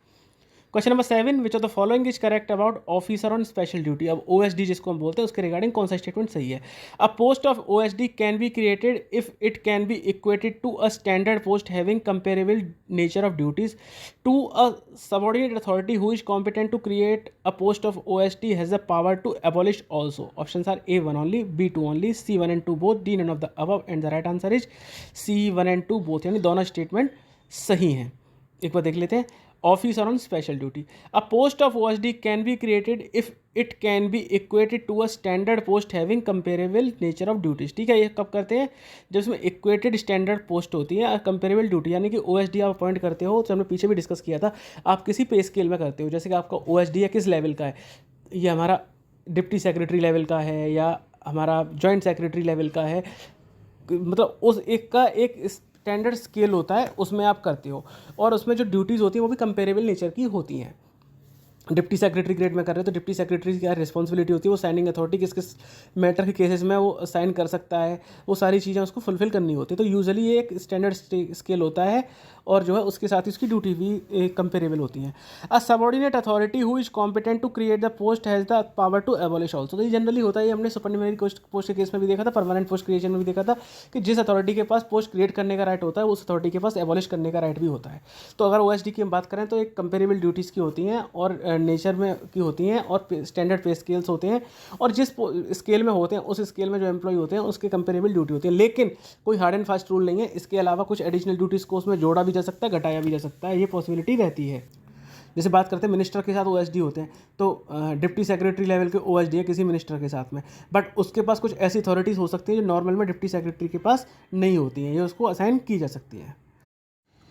Question number 7, which of the following is correct about officer on special duty. अब OSD जिसको हम बोलते हैं उसके रिगार्डिंग कौन सा स्टेटमेंट सही है। A post of OSD can be created if it can be equated to a standard post having comparable nature of duties to a subordinate authority who is competent to create a post of OSD has the power to abolish also. Option are A 1 only, B 2 only, C 1 and 2 both, D none of the above, and the right answer is C 1 and 2 both, यानी दोनों स्टेटमेंट सही हैं। एक बार देख लेते हैं। Officer on special duty, a post of OSD can be created if it can be equated to a standard post having comparable nature of duties, ठीक है, ये कब करते हैं? जब इसमें इक्वेटेड स्टैंडर्ड पोस्ट होती है, कंपेरेबल ड्यूटी, यानी कि OSD आप अपॉइंट करते हो, तो हमने पीछे भी डिस्कस किया था, आप किसी पे स्केल में करते हो, जैसे कि आपका OSD है किस लेवल का है, ये हमारा डिप्टी सेक्रेटरी लेवल का है या हमारा जॉइंट सेक्रेटरी लेवल का है, मतलब उस एक का एक स्टैंडर्ड स्केल होता है, उसमें आप करते हो, और उसमें जो ड्यूटीज़ होती हैं वो भी कंपेरेबल नेचर की होती हैं। डिप्टी सेक्रेटरी ग्रेड में कर रहे हो तो डिप्टी सेक्रेटरी की क्या रिस्पॉन्सिबिलिटी होती है, वो साइनिंग अथॉरिटी किस किस मैटर के केसेस में वो साइन कर सकता है, वो सारी चीज़ें उसको फुलफिल करनी होती है। तो यूजुअली ये एक स्टैंडर्ड स्केल होता है और जो है उसके साथ ही उसकी ड्यूटी भी कंपेरेबल होती है। A subordinate authority who is competent to create the post has the power to abolish also. तो ये जनरली होता है, हमने सुपरन्यूमररी पोस्ट के केस में भी देखा था, परमानेंट पोस्ट क्रिएशन में भी देखा था कि जिस अथॉरिटी के पास पोस्ट क्रिएट करने का राइट होता है उस अथॉरिटी के पास एबॉलिश करने का राइट भी होता है। तो अगर OSD की हम बात करें तो एक कंपेरेबल ड्यूटीज़ की होती हैं और नेचर में की होती हैं और स्टैंडर्ड पे स्केल्स होते हैं, और जिस स्केल में होते हैं उस स्केल में जो एम्प्लॉय होते हैं उसके कंपेरेबल ड्यूटी होती है। लेकिन कोई हार्ड एंड फास्ट रूल नहीं है, इसके अलावा कुछ एडिशनल ड्यूटीज़ को उसमें जोड़ा भी जा सकता है, घटाया भी जा सकता है, ये पॉसिबिलिटी रहती है। जैसे बात करते हैं मिनिस्टर के साथ OSD होते हैं, तो डिप्टी सेक्रेटरी लेवल के OSD है किसी मिनिस्टर के साथ में, बट उसके पास कुछ ऐसी अथॉरिटीज़ हो सकती हैं जो नॉर्मल में डिप्टी सेक्रेटरी के पास नहीं होती हैं, ये उसको असाइन की जा सकती है।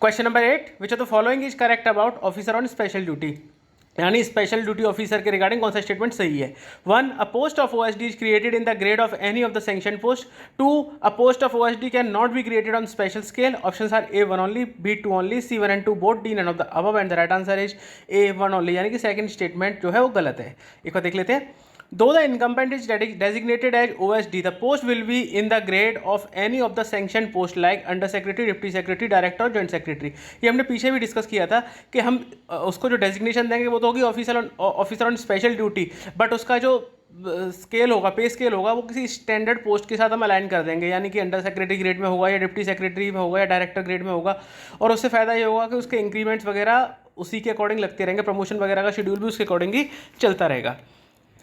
Question number 8, which of the following is correct about officer on special duty. यानी स्पेशल ड्यूटी ऑफिसर के रिगार्डिंग कौन सा स्टेटमेंट सही है। 1 a post of OSD is created in the grade of any of the sanction post. 2 a post of OSD can not be created on special scale. Options are A1 only, B2 only, C1 and 2 both, D none of the above and the right answer is A1 only, यानी कि सेकंड स्टेटमेंट जो है वो गलत है। एक बार देख लेते हैं। Though the incumbent is designated as OSD, the post will be in the grade of any of the sanctioned post like under secretary, deputy secretary, director और joint secretary। ये हमने पीछे भी डिस्कस किया था कि हम उसको जो डेजिग्नेशन देंगे वो तो होगी officer on special duty, but उसका जो स्केल होगा, पे स्केल होगा, वो किसी स्टैंडर्ड पोस्ट के साथ हम अलाइन कर देंगे, यानी कि अंडर सेक्रेटरी ग्रेड में होगा या डिप्टी सेक्रेटरी में होगा या डायरेक्टर ग्रेड में होगा। और उससे फ़ायदा ये होगा कि उसके इंक्रीमेंट्स वगैरह उसी के अकॉर्डिंग लगते रहेंगे, प्रमोशन वगैरह का शेड्यूल भी उसके अकॉर्डिंग ही चलता रहेगा।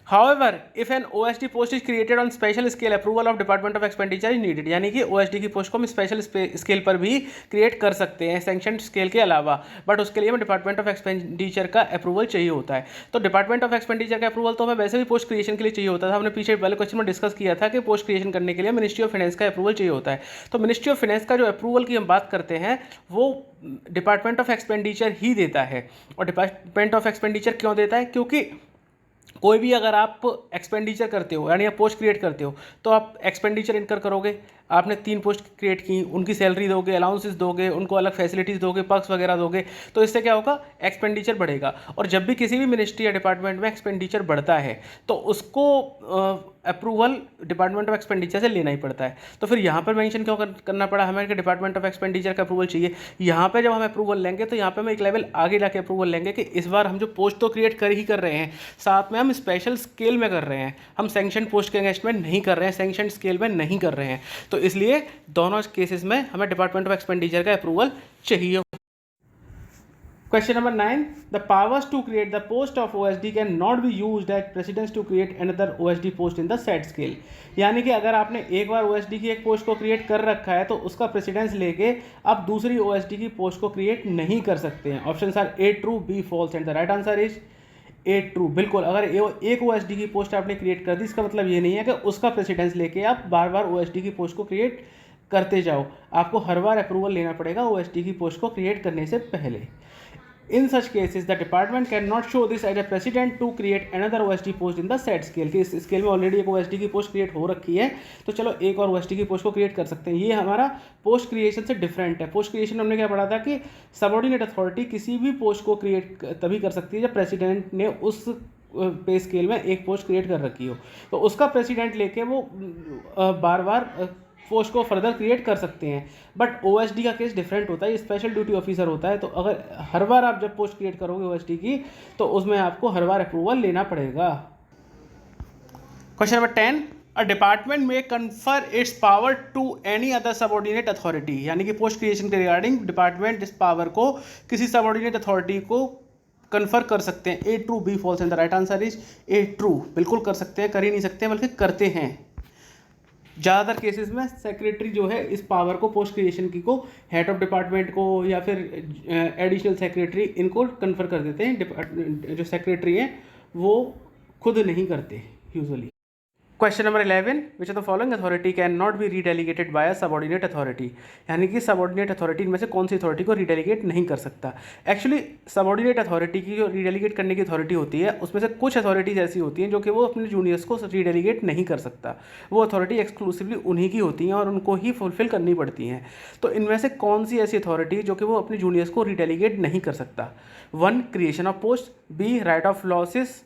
However, if an OSD post is created on special scale, approval of Department of Expenditure is needed। यानी कि OSD की पोस्ट को हम स्पेशल स्केल पर भी क्रिएट कर सकते हैं सैंक्शन स्केल के अलावा, बट उसके लिए हमें डिपार्टमेंट ऑफ एक्सपेंडिचर का अप्रूवल चाहिए होता है। तो डिपार्टमेंट ऑफ एक्सपेंडिचर का अप्रूवल तो हमें वैसे भी पोस्ट क्रिएशन के लिए चाहिए होता था। हमने पीछे वाले क्वेश्चन में डिस्कस किया था कि पोस्ट क्रिएशन करने के लिए मिनिस्ट्री ऑफ फाइनेंस का अप्रूवल चाहिए होता है। तो मिनिस्ट्री ऑफ फाइनेंस का जो अप्रूवल की हम बात करते हैं वो डिपार्टमेंट ऑफ एक्सपेंडिचर ही देता है। और डिपार्टमेंट ऑफ एक्सपेंडिचर क्यों देता है? क्योंकि कोई भी अगर आप एक्सपेंडिचर करते हो, यानी आप पोस्ट क्रिएट करते हो, तो आप एक्सपेंडिचर इनकर करोगे। आपने 3 पोस्ट क्रिएट की, उनकी सैलरी दोगे, अलाउंसेस दोगे, उनको अलग फैसिलिटीज़ दोगे, पर्क्स वगैरह दोगे, तो इससे क्या होगा? एक्सपेंडिचर बढ़ेगा। और जब भी किसी भी मिनिस्ट्री या डिपार्टमेंट में एक्सपेंडिचर बढ़ता है तो उसको अप्रूवल डिपार्टमेंट ऑफ एक्सपेंडिचर से लेना ही पड़ता है। तो फिर यहाँ पर मेंशन क्यों करना पड़ा हमें कि डिपार्टमेंट ऑफ एक्सपेंडिचर का अप्रूवल चाहिए? यहाँ पर जब हम अप्रूवल लेंगे तो यहाँ पर हम एक लेवल आगे जाके अप्रूवल लेंगे कि इस बार हम जो पोस्ट तो क्रिएट कर ही कर रहे हैं, साथ में हम स्पेशल स्केल में कर रहे हैं, हम सैंक्शन पोस्ट के अगेंस्ट में नहीं कर रहे हैं, सैंक्शन स्केल में नहीं कर रहे हैं। तो इसलिए दोनों केसेस में हमें डिपार्टमेंट ऑफ एक्सपेंडिचर का अप्रूवल चाहिए। Question number 9, the powers to create the post of OSD can not be used as precedence to create another OSD post in the set scale. यानी कि अगर आपने एक बार OSD की एक पोस्ट को क्रिएट कर रखा है तो उसका प्रेसिडेंस लेके आप दूसरी OSD की पोस्ट को क्रिएट नहीं कर सकते हैं। Option are A true, B false and the right answer is A true. बिल्कुल, अगर एक OSD की पोस्ट आपने क्रिएट कर दी, इसका मतलब ये नहीं है कि उसका प्रेसिडेंस लेके आप बार बार OSD की पोस्ट को क्रिएट करते जाओ। आपको हर बार अप्रूवल लेना पड़ेगा OSD की पोस्ट को क्रिएट करने से पहले। In such cases the department cannot show this as a president to create another OSD post in the set scale. कि इस स्केल में ऑलरेडी एक OSD की पोस्ट क्रिएट हो रखी है, तो चलो एक और OSD की पोस्ट को क्रिएट कर सकते हैं। ये हमारा पोस्ट क्रिएशन से डिफरेंट है। पोस्ट क्रिएशन हमने क्या पढ़ा था कि सबऑर्डिनेट अथॉरिटी किसी भी पोस्ट को क्रिएट तभी कर सकती है जब प्रेसिडेंट ने उस पे स्केल में एक पोस्ट क्रिएट कर रखी हो, तो उसका प्रेसिडेंट लेके वो बार बार पोस्ट को फर्दर क्रिएट कर सकते हैं। बट OSD का केस डिफरेंट होता है, ये स्पेशल ड्यूटी ऑफिसर होता है। तो अगर हर बार आप जब पोस्ट क्रिएट करोगे OSD की, तो उसमें आपको हर बार अप्रूवल लेना पड़ेगा। क्वेश्चन नंबर 10, अ डिपार्टमेंट में confer its power to any other subordinate authority. यानी कि पोस्ट क्रिएशन के रिगार्डिंग डिपार्टमेंट इस पावर को किसी सबऑर्डिनेट अथॉरिटी को कन्फर कर सकते हैं। A true, B false and the right answer is A true. बिल्कुल कर सकते हैं, कर ही नहीं सकते बल्कि करते हैं। ज़्यादातर केसेस में सेक्रेटरी जो है इस पावर को पोस्ट क्रिएशन की को हेड ऑफ डिपार्टमेंट को या फिर एडिशनल सेक्रेटरी इनको कन्फर कर देते हैं। जो सेक्रेटरी हैं वो खुद नहीं करते usually. Question number 11, which of the following authority can not be redelegated by a subordinate authority. यानी कि सबऑर्डिनेट अथॉरिटी इनमें से कौन सी अथॉरिटी को रीडेलीगेट नहीं कर सकता। एक्चुअली सबऑर्डिनेट अथॉरिटी की जो रीडेलीगेट करने की अथॉरिटी होती है, उसमें से कुछ अथॉरिटीज़ ऐसी होती हैं जो कि वो अपने जूनियर्स को रीडेलीगेट नहीं कर सकता। वो अथॉरिटी एक्सक्लूसिवली उन्हीं की होती हैं और उनको ही फुलफिल करनी पड़ती हैं। तो इनमें से कौन सी ऐसी अथॉरिटी जो कि वो अपने जूनियर्स को रीडेलीगेट नहीं कर सकता? 1 creation of post, B right off losses,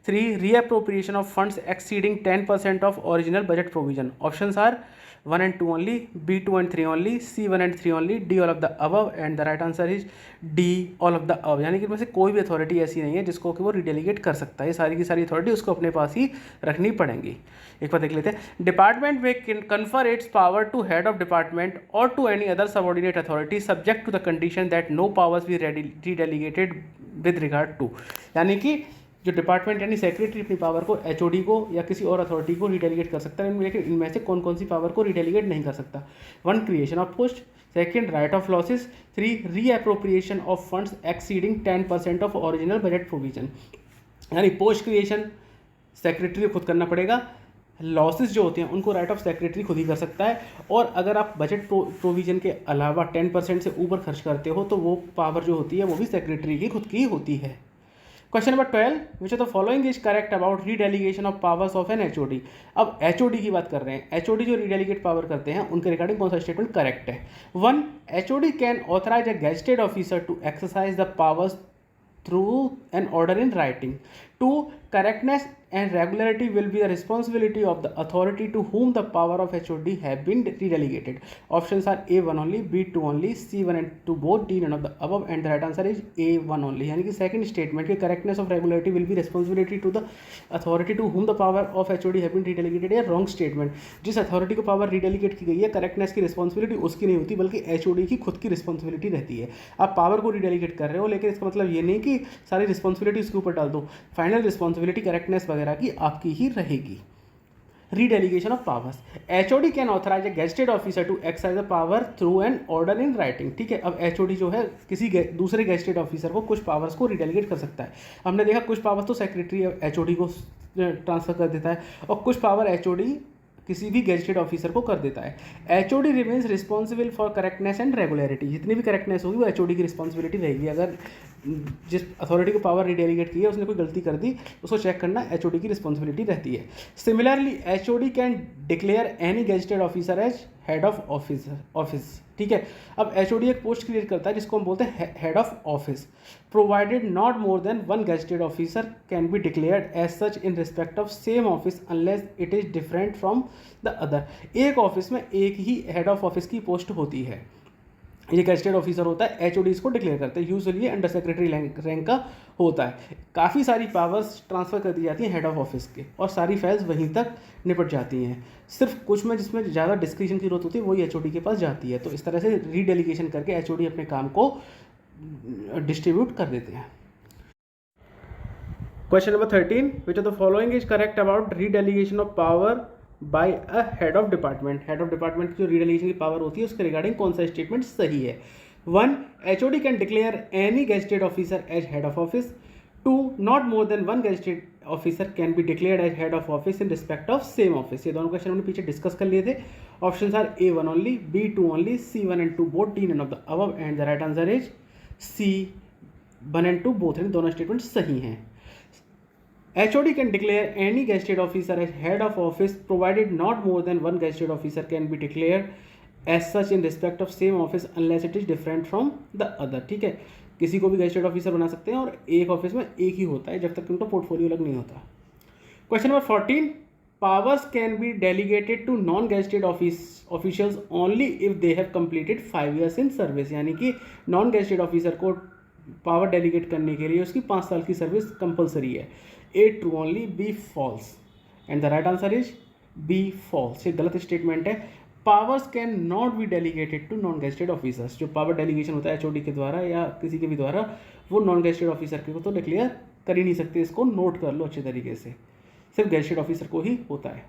3 reappropriation of funds exceeding 10% of original budget provision. Options are 1 and 2 only, B2 and 3 only, C1 and 3 only, D all of the above and the right answer is D all of the above। यानी कि इनमें से कोई भी अथॉरिटी ऐसी नहीं है जिसको कि वो रिडेलीगेट कर सकता है। ये सारी की सारी अथॉरिटी उसको अपने पास ही रखनी पड़ेंगी। एक बार देख लेते हैं। डिपार्टमेंट में confer its power to head of department और to any other subordinate authority subject to the condition that no powers be redelegated with regard to. यानी कि जो डिपार्टमेंट यानी सेक्रेटरी अपनी पावर को HOD को या किसी और अथॉरिटी को रिडेलीगेट कर सकता है, लेकिन इनमें से कौन कौन सी पावर को रिडेलीगेट नहीं कर सकता? 1 creation of post, 2 write off losses, 3 reappropriation of funds exceeding 10% of original budget provision. यानी पोस्ट क्रिएशन सेक्रेटरी को खुद करना पड़ेगा, लॉसेस जो होते हैं उनको राइट ऑफ सेक्रेटरी खुद ही कर सकता है, और अगर आप बजट प्रोविजन के अलावा 10% से ऊपर खर्च करते हो तो वो पावर जो होती है वो भी सेक्रेटरी की खुद की होती है। Question number 12, which of the following is correct about redelegation of powers of an HOD. अब एचओडी की बात कर रहे हैं, एचओडी जो रीडेलीगेट पावर करते हैं उनके रिगार्डिंग कौन सा स्टेटमेंट करेक्ट है। 1, HOD can authorise a gazetted officer to exercise the powers through an order in writing. 2, correctness and regularity will be the responsibility of the authority to whom the power of HOD have been redelegated. Options are A1 only, B2 only, C1 and 2 both, D none of the above, and the right answer is A1 only. यानी कि second statement कि correctness of regularity will be responsibility to the authority to whom the power of HOD have been redelegated है wrong statement। जिस authority को power redelegate की गई है correctness की responsibility उसकी नहीं होती बल्कि HOD की खुद की responsibility रहती है। आप power को redelegate कर रहे हो लेकिन इसका मतलब ये नहीं कि सारी रिस्पॉन्सिबिलिटी उसके ऊपर डाल दो, फाइनल रिस्पॉन्सिबिलिटी करेक्टनेस वगैरह की आपकी ही रहेगी। Redelegation of powers, HOD can authorise a gazetted officer to exercise the power through an order in writing. ठीक है, अब एचओडी जो है किसी दूसरे गेजेटेड ऑफिसर को कुछ पावर्स को रिडेलीगेट कर सकता है। हमने देखा कुछ पावर्स तो सेक्रेटरी एचओडी को ट्रांसफर कर देता है और कुछ पावर एचओडी किसी भी गेजेटेड ऑफिसर को कर देता है। HOD remains responsible for correctness and regularity, जितनी भी करेक्टनेस होगी वो एचओडी की रिस्पॉन्सिबिलिटी रहेगी। अगर जिस अथॉरिटी को पावर रिडेलीगेट की है उसने कोई गलती कर दी उसको चेक करना एचओडी की रिस्पॉन्सिबिलिटी रहती है। Similarly HOD can declare any gazetted officer as head of office. ठीक है, अब एचओडी एक पोस्ट क्रिएट करता है जिसको हम बोलते हैं head of office, provided not more than one gazetted officer can be declared as such in respect of same office unless it is different from the other. एक ऑफिस में एक ही हेड ऑफ ऑफिस की पोस्ट होती है, ये गेजेटेड ऑफिसर होता है, एचओडी इसको डिक्लेयर करते हैं, यूजुअली ये अंडर सेक्रेटरी रैंक का होता है। काफ़ी सारी पावर्स ट्रांसफ़र कर दी जाती हैं हेड ऑफ ऑफिस के और सारी फाइल्स वहीं तक निपट जाती हैं। सिर्फ कुछ में जिसमें ज़्यादा डिस्क्रिप्शन की जरूरत होती है वही एचओडी के पास जाती है। तो इस तरह से रीडेलीगेशन करके एचओडी अपने काम को डिस्ट्रीब्यूट कर देते हैं। Question number 13, which of the following is correct about redelegation of power by a head of department. Head of department की जो रीडेलीगेशन की पावर होती है उसके रिगार्डिंग कौन सा स्टेटमेंट सही है। 1, HOD can declare any gazetted officer as head of office. 2, not more than one gazetted officer can be declared as head of office in respect of same office. ये दोनों क्वेश्चन हमने पीछे डिस्कस कर लिए थे। Options are A1 only, B2 only, C1 and 2 both, D none of the above, and the right answer is C1 and 2 both. दोनों स्टेटमेंट सही हैं। HOD can declare any gazetted officer as head of office provided not more than one gazetted officer can be declared as such in respect of same office unless it is different from the other। ठीक है, किसी को भी गेजेटेड ऑफिसर बना सकते हैं और एक ऑफिस में एक ही होता है जब तक उनका पोर्टफोलियो अलग नहीं होता। Question number 14, powers can be delegated to non gazetted officials only if they have completed 5 years in service. यानी कि नॉन गेजेटेड ऑफिसर को पावर डेलीगेट करने के लिए उसकी 5 साल की सर्विस कंपलसरी है। A true only, B false, and the right answer is B false। ये गलत स्टेटमेंट है। Powers can not be delegated to non gazetted officers. जो पावर डेलीगेशन होता है एचओडी के द्वारा या किसी के भी द्वारा वो नॉन गेजेटेड ऑफिसर को तो डिक्लेयर कर ही नहीं सकते। इसको नोट कर लो अच्छे तरीके से, सिर्फ गेजेटेड ऑफिसर को ही होता है।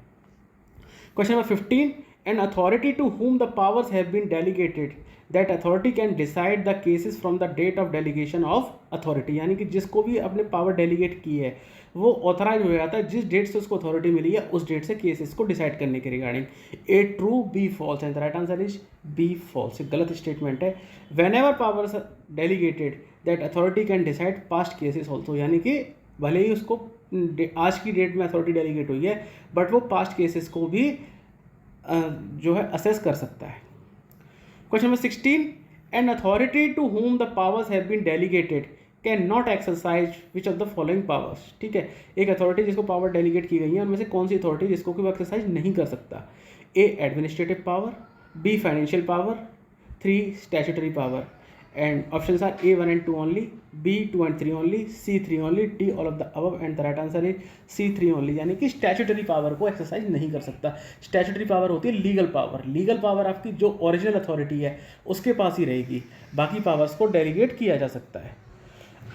Question number 15, an authority to whom the powers have been delegated that authority can decide the cases from the date of delegation of authority. यानी कि जिसको भी अपने पावर डेलीगेट की है वो ऑथराइज हो जाता है जिस डेट से उसको अथॉरिटी मिली है उस डेट से केसेस को डिसाइड करने के regarding. A true, B false, and the right answer is B false. गलत स्टेटमेंट है। Whenever powers delegated that authority can decide past cases also. यानी कि भले ही उसको आज की डेट में अथॉरिटी डेलीगेट हुई है बट वो पास्ट केसेस को भी जो है असेस कर सकता है। Question number 16, an authority to whom the powers have been delegated can not exercise which of the following powers. ठीक है, एक अथॉरिटी जिसको पावर डेलीगेट की गई है उनमें से कौन सी अथॉरिटी जिसको कोई एक्सरसाइज नहीं कर सकता। A administrative power, B financial power, 3 statutory power, and options are A1 and 2 only, B 2 and 3 only, C3 only, D all of the above, and the right answer is C3 only. यानी कि स्टैट्यूटरी पावर को एक्सरसाइज नहीं कर सकता। स्टैट्यूटरी पावर होती है लीगल पावर। लीगल पावर आपकी जो ओरिजिनल अथॉरिटी है उसके पास ही रहेगी, बाकी पावर्स को डेलीगेट किया जा सकता है।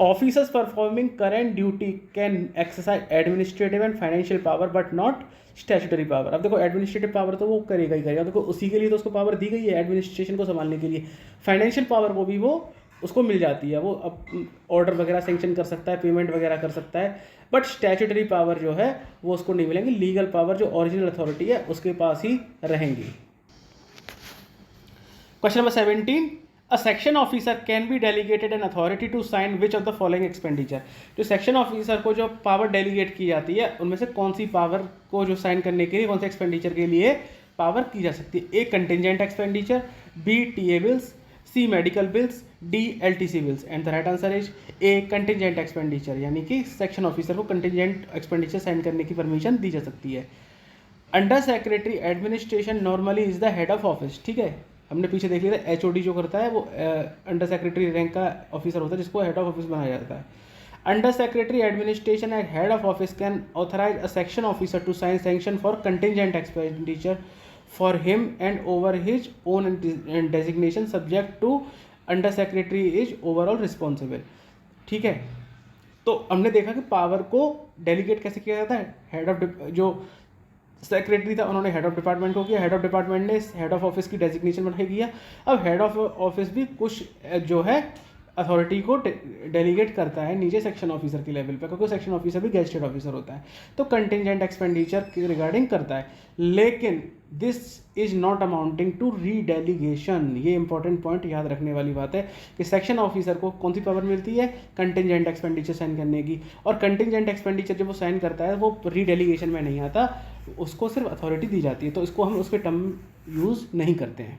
Officers performing current duty can exercise administrative and financial power but not statutory power। अब देखो एडमिनिस्ट्रेटिव पावर तो वो करेगा ही करेगा, देखो उसी के लिए तो उसको पावर दी गई है एडमिनिस्ट्रेशन को संभालने के लिए। फाइनेंशियल पावर को भी वो उसको मिल जाती है, वो अब ऑर्डर वगैरह सेंक्शन कर सकता है, पेमेंट वगैरह कर सकता है, बट स्टैट्यूटरी पावर जो है वो उसको नहीं मिलेंगी। लीगल पावर जो ओरिजिनल अथॉरिटी है उसके पास ही रहेंगी। Question number 17, a section officer can be delegated an authority to sign which of the following expenditure. जो सेक्शन ऑफिसर को जो पावर डेलीगेट की जाती है उनमें से कौन सी पावर को जो साइन करने के लिए, कौन से एक्सपेंडिचर के लिए पावर की जा सकती है? A contingent expenditure, B TA bills, C medical bills, D LTC bills. And the right answer is A contingent expenditure, यानी कि सेक्शन ऑफिसर को कंटिजेंट एक्सपेंडिचर साइन करने की परमिशन दी जा सकती है। Under secretary administration normally is the head of office. ठीक है, हमने पीछे देख लिया था एचओडी जो करता है वो अंडर सेक्रेटरी रैंक का ऑफिसर होता है जिसको हेड ऑफ ऑफिस बनाया जाता है। Under secretary administration and head of office can authorise a section officer to sign sanction for contingent expenditure for him and over his own designation subject to under secretary is overall responsible. ठीक है, तो हमने देखा कि पावर को डेलीगेट कैसे किया जाता है। हेड ऑफ जो सेक्रेटरी था उन्होंने हेड ऑफ डिपार्टमेंट को किया, हेड ऑफ डिपार्टमेंट ने हेड ऑफ ऑफिस की डेजिग्नेशन बनाई किया। अब हेड ऑफ ऑफिस भी कुछ जो है अथॉरिटी को डेलीगेट करता है नीचे सेक्शन ऑफिसर के लेवल पे, क्योंकि सेक्शन ऑफिसर भी गेस्टेड ऑफिसर होता है, तो कंटिजेंट एक्सपेंडिचर के रिगार्डिंग करता है। लेकिन this is not amounting to redelegation. ये इंपॉर्टेंट पॉइंट याद रखने वाली बात है कि सेक्शन ऑफिसर को कौन सी पावर मिलती है? कंटिजेंट एक्सपेंडिचर साइन करने की। और कंटिजेंट एक्सपेंडिचर जब वो साइन करता है वो रीडेलीगेशन में नहीं आता, उसको सिर्फ अथॉरिटी दी जाती है, तो इसको हम उसके टर्म यूज नहीं करते हैं।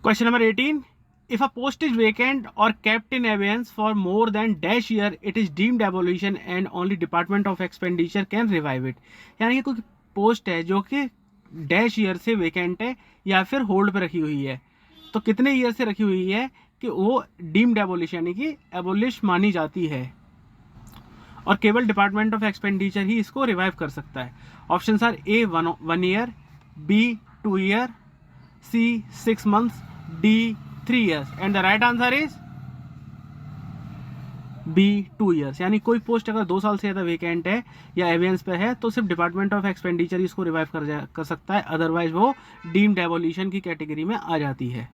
Question number 18, if a post is vacant or kept in abeyance for more than dash year it is deemed abolition and only department of expenditure can revive it। यानी कि कोई पोस्ट है जो कि डैश ईयर से वेकेंट है या फिर होल्ड पे रखी हुई है, तो कितने ईयर से रखी हुई है कि वो डीम्ड एबोलिश यानी कि एबोलिश मानी जाती है, और केवल डिपार्टमेंट ऑफ एक्सपेंडिचर ही इसको रिवाइव कर सकता है। Option are A 1 year, B 2 year, C 6 months, D 3 years। And the right answer is B 2 years। यानी कोई पोस्ट अगर 2 साल से ज़्यादा वेकेंट है या एवियंस पे है तो सिर्फ डिपार्टमेंट ऑफ एक्सपेंडिचर इसको रिवाइव कर सकता है, अदरवाइज वो डीम्ड एबोलिशन की कैटेगरी में आ जाती है।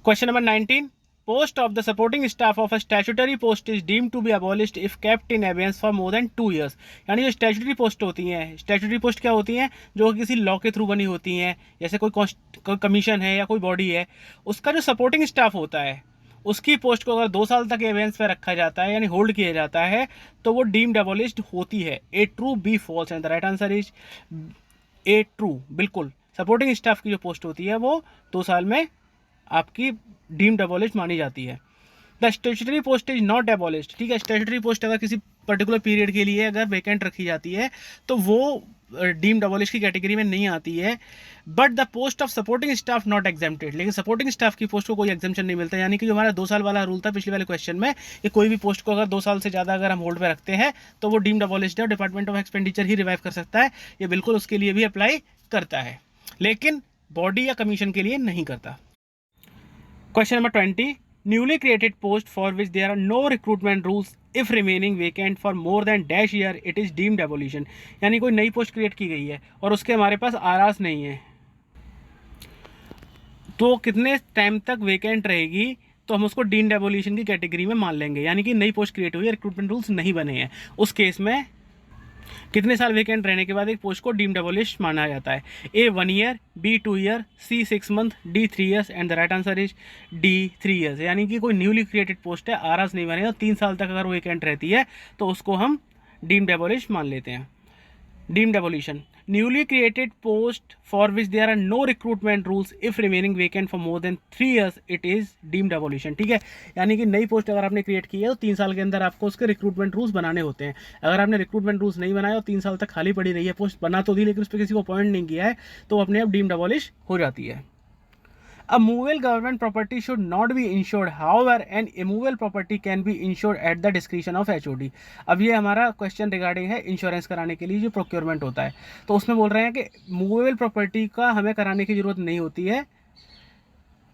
Question number 19, post of the supporting staff of a statutory post is deemed to be abolished if kept in abeyance for more than 2 years। यानी जो स्टैट्यूटरी पोस्ट होती हैं, स्टैट्यूटरी पोस्ट क्या होती हैं? जो किसी लॉ के थ्रू बनी होती हैं, जैसे कोई कमीशन है या कोई बॉडी है, उसका जो सपोर्टिंग स्टाफ होता है उसकी पोस्ट को अगर 2 साल तक एवियंस पे रखा जाता है यानी होल्ड किया जाता है तो वो डीम्ड एबॉलिश्ड होती है। A true, B false. And the right answer is A true. बिल्कुल, सपोर्टिंग स्टाफ की जो पोस्ट होती है वो 2 साल में आपकी डीम्ड एबॉलिश्ड मानी जाती है। The statutory post is not abolished. ठीक है, स्टैट्यूटरी पोस्ट अगर किसी पर्टिकुलर पीरियड के लिए अगर वैकेंट रखी जाती है तो वो डीम्ड एबॉलिश की कैटेगरी में नहीं आती है। But the post of supporting staff not exempted. लेकिन सपोर्टिंग स्टाफ की पोस्ट को कोई एग्जेम्पशन नहीं मिलता, यानी कि जो हमारा 2 साल वाला रूल था पिछले वाले क्वेश्चन में कि कोई भी पोस्ट को अगर 2 साल से ज़्यादा अगर हम होल्ड पे रखते हैं तो वो डीम्ड एबॉलिश्ड है, department of expenditure he revive कर सकता है। ये बिल्कुल उसके लिए भी अप्लाई करता है, लेकिन बॉडी या कमीशन के लिए नहीं करता। Question number 20, newly created post for which there are no recruitment rules if remaining vacant for more than dash year it is deemed abolition। यानी कोई नई पोस्ट क्रिएट की गई है और उसके हमारे पास आरास नहीं है, तो कितने टाइम तक वेकेंट रहेगी तो हम उसको डीम्ड एबोलिशन की कैटेगरी में मान लेंगे। यानी कि नई पोस्ट क्रिएट हुई है, रिक्रूटमेंट रूल्स नहीं बने हैं, उस केस में कितने साल वेकेंट रहने के बाद एक पोस्ट को डीम्ड एबोलिश माना जाता है? A 1 year, B 2 year, C 6 month, D 3 years। And the right answer is D 3 years। यानी कि कोई न्यूली क्रिएटेड पोस्ट है, आरास नहीं बने, तो 3 साल तक अगर वेकेंट रहती है तो उसको हम डीम्ड एबोलिश मान लेते हैं। Deemed abolition, newly created post for which there are no recruitment rules if remaining vacant for more than 3 years it is deemed abolition. ठीक है, यानी कि नई पोस्ट अगर आपने क्रिएट की है तो 3 साल के अंदर आपको उसके रिक्रूटमेंट रूल्स बनाने होते हैं। अगर आपने रिक्रूटमेंट रूल्स नहीं बनाए और 3 साल तक खाली पड़ी रही है, पोस्ट बना तो दी लेकिन उस पर किसी को अपॉइंट नहीं किया है, तो अपने आप डीम्ड एबोलिश हो जाती है। A movable government property should not be insured, however an immovable property can be insured at the discretion of HOD। अब ये हमारा क्वेश्चन रिगार्डिंग है इंश्योरेंस कराने के लिए जो प्रोक्योरमेंट होता है, तो उसमें बोल रहे हैं कि मूवेबल प्रॉपर्टी का हमें कराने की ज़रूरत नहीं होती है,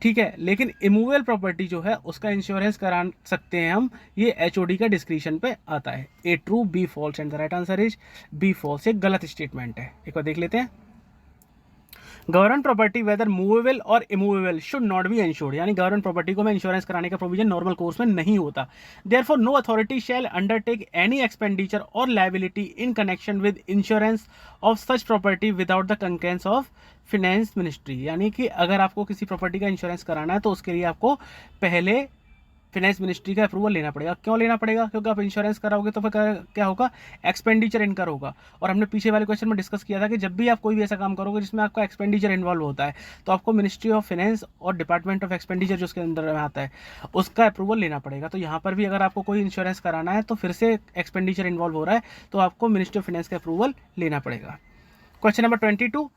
ठीक है, लेकिन इमूवेबल प्रॉपर्टी जो है उसका इंश्योरेंस करा सकते हैं हम, ये HOD का डिस्क्रिप्शन पे आता है। A true, B false. And the right answer is B false. एक गलत स्टेटमेंट है, एक बार देख लेते हैं। गवर्नमेंट प्रॉपर्टी वेदर मूवेबल और immovable should not be insured, यानी गवर्नमेंट प्रॉपर्टी को में इंश्योरेंस कराने का प्रोविजन नॉर्मल कोर्स में नहीं होता। Therefore no authority shall undertake any expenditure और liability in connection with insurance of such property without the concurrence of finance ministry, यानी कि अगर आपको किसी प्रॉपर्टी का इंश्योरेंस कराना है तो उसके लिए आपको पहले फिनेंस मिनिस्ट्री का अप्रूवल लेना पड़ेगा। क्यों लेना पड़ेगा? क्योंकि आप इंश्योरेंस कराओगे तो फिर क्या होगा, एक्सपेंडिचर इनकर होगा। और हमने पीछे वाले क्वेश्चन में डिस्कस किया था कि जब भी आप कोई भी ऐसा काम करोगे जिसमें आपका एक्सपेंडिचर इन्वॉल्व होता है तो आपको मिनिस्ट्री ऑफ फाइनेंस और डिपार्टमेंट ऑफ एक्सपेंडिचर जो उसके अंदर में आता है उसका अप्रूवल लेना पड़ेगा। तो यहाँ पर भी अगर आपको कोई इंश्योरेंस कराना है तो फिर से एक्सपेंडिचर इन्वॉल्व हो रहा है तो आपको मिनिस्ट्री ऑफ फाइनेंस का अप्रूवल लेना पड़ेगा। Question number 22,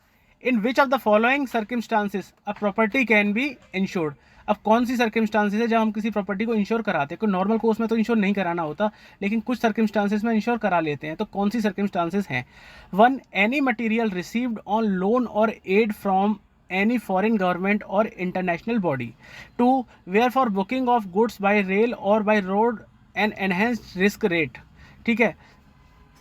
in which of the following circumstances a property can be insured. अब कौन सी सर्कमस्टांसिस है जब हम किसी प्रॉपर्टी को इंश्योर कराते हैं? कोई नॉर्मल कोर्स में तो इंश्योर नहीं कराना होता, लेकिन कुछ सर्कमस्टांसिस में इंश्योर करा लेते हैं। तो कौन सी सर्कमस्टांसिस हैं? 1, any material received on loan और aid from any foreign government और international body. 2, where for booking of goods by rail और by road an enhanced risk rate. ठीक है।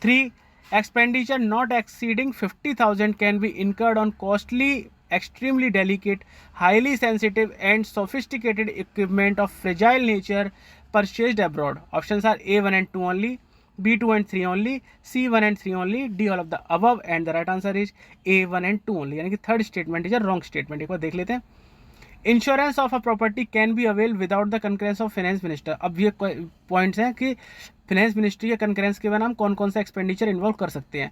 3, expenditure not exceeding 50,000 can be incurred on costly, extremely delicate, highly sensitive and sophisticated equipment of fragile nature purchased abroad. Options are A1 and 2 only, B2 and 3 only, C1 and 3 only, D all of the above, and the right answer is A1 and 2 only, यानी कि third statement is a wrong statement. एक बार देख लेते हैं। Insurance of a property can be avail without the concurrence of finance minister. अब ये पॉइंट्स हैं कि फाइनेंस मिनिस्ट्री या कंकरेंस के बिना हम कौन कौन सा एक्सपेंडिचर इन्वॉल्व कर सकते हैं।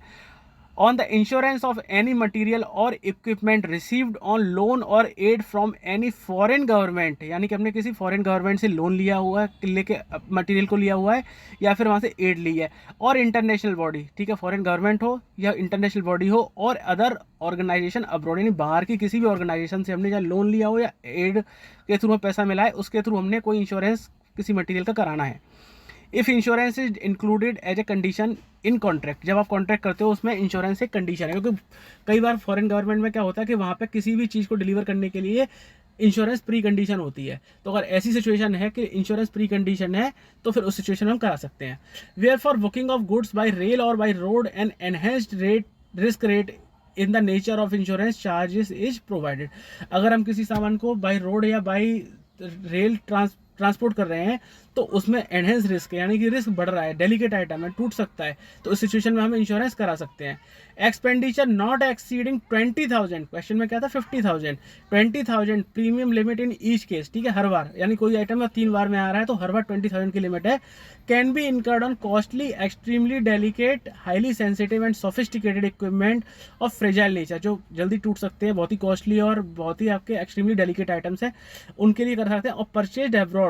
On the insurance of any material or equipment received on loan और aid from any foreign government, यानी कि हमने किसी फॉरेन गवर्नमेंट से लोन लिया हुआ है, लेके मटीरियल को लिया हुआ है या फिर वहाँ से एड ली है, और इंटरनेशनल बॉडी, ठीक है, फॉरेन गवर्नमेंट हो या इंटरनेशनल बॉडी हो, और अदर ऑर्गेनाइजेशन अब्रॉड, यानी बाहर की किसी भी ऑर्गेनाइजेशन से हमने या लोन लिया हो या एड के थ्रू पैसा मिला है उसके थ्रू हमने कोई इंश्योरेंस किसी मटीरियल का कराना है। If insurance is included as a condition in contract, जब आप कॉन्ट्रैक्ट करते हो उसमें इंश्योरेंस एक कंडीशन है, क्योंकि कई बार फॉरेन गवर्नमेंट में क्या होता है कि वहाँ पे किसी भी चीज़ को डिलीवर करने के लिए इंश्योरेंस प्री कंडीशन होती है। तो अगर ऐसी सिचुएशन है कि इंश्योरेंस प्री कंडीशन है तो फिर उस सिचुएशन में हम करा सकते हैं। Where for booking of goods by rail और by road and enhanced rate risk rate in the nature of insurance charges is provided. अगर हम किसी सामान को बाय रोड या बाय रेल ट्रांसपोर्ट कर रहे हैं तो उसमें एनहेंस रिस्क है, यानी कि रिस्क बढ़ रहा है, डेलिकेट आइटम है, टूट सकता है, तो इस सिचुएशन में हम इंश्योरेंस करा सकते हैं। एक्सपेंडिचर नॉट एक्सीडिंग 20,000, क्वेश्चन में क्या था 50,000, 20,000 premium limit in each case, ठीक है, हर बार, यानी कोई आइटम 3 बार में आ रहा है तो हर बार 20,000 की लिमिट है। Can be incurred on costly, extremely delicate, highly sensitive and sophisticated equipment of fragile nature, जो जल्दी टूट सकते हैं, बहुत ही कॉस्टली और बहुत ही आपके एक्सट्रीमली डेलिकेट आइटम्स हैं, उनके लिए कर सकते हैं। और purchased abroad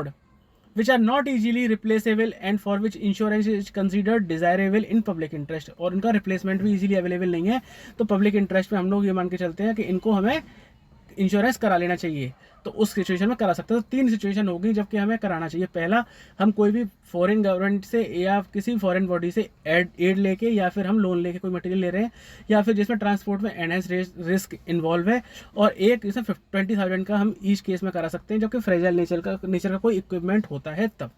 which are not easily replaceable and for which insurance is considered desirable in public interest, और इनका रिप्लेसमेंट भी इजीली अवेलेबल नहीं है, तो पब्लिक इंटरेस्ट में हम लोग ये मान के चलते हैं कि इनको हमें इंश्योरेंस करा लेना चाहिए, तो उस सिचुएशन में करा सकते हैं। तो 3 सिचुएशन होगी जबकि हमें कराना चाहिए। पहला, हम कोई भी फॉरेन गवर्नमेंट से या किसी फॉरेन बॉडी से एड लेके या फिर हम लोन लेके कोई मटेरियल ले रहे हैं, या फिर जिसमें ट्रांसपोर्ट में एनहेंस रिस्क इन्वॉल्व है, और एक जैसे 20,000 का हम ईच केस में करा सकते हैं जबकि फ्रेजाइल नेचर का कोई इक्विपमेंट होता है तब।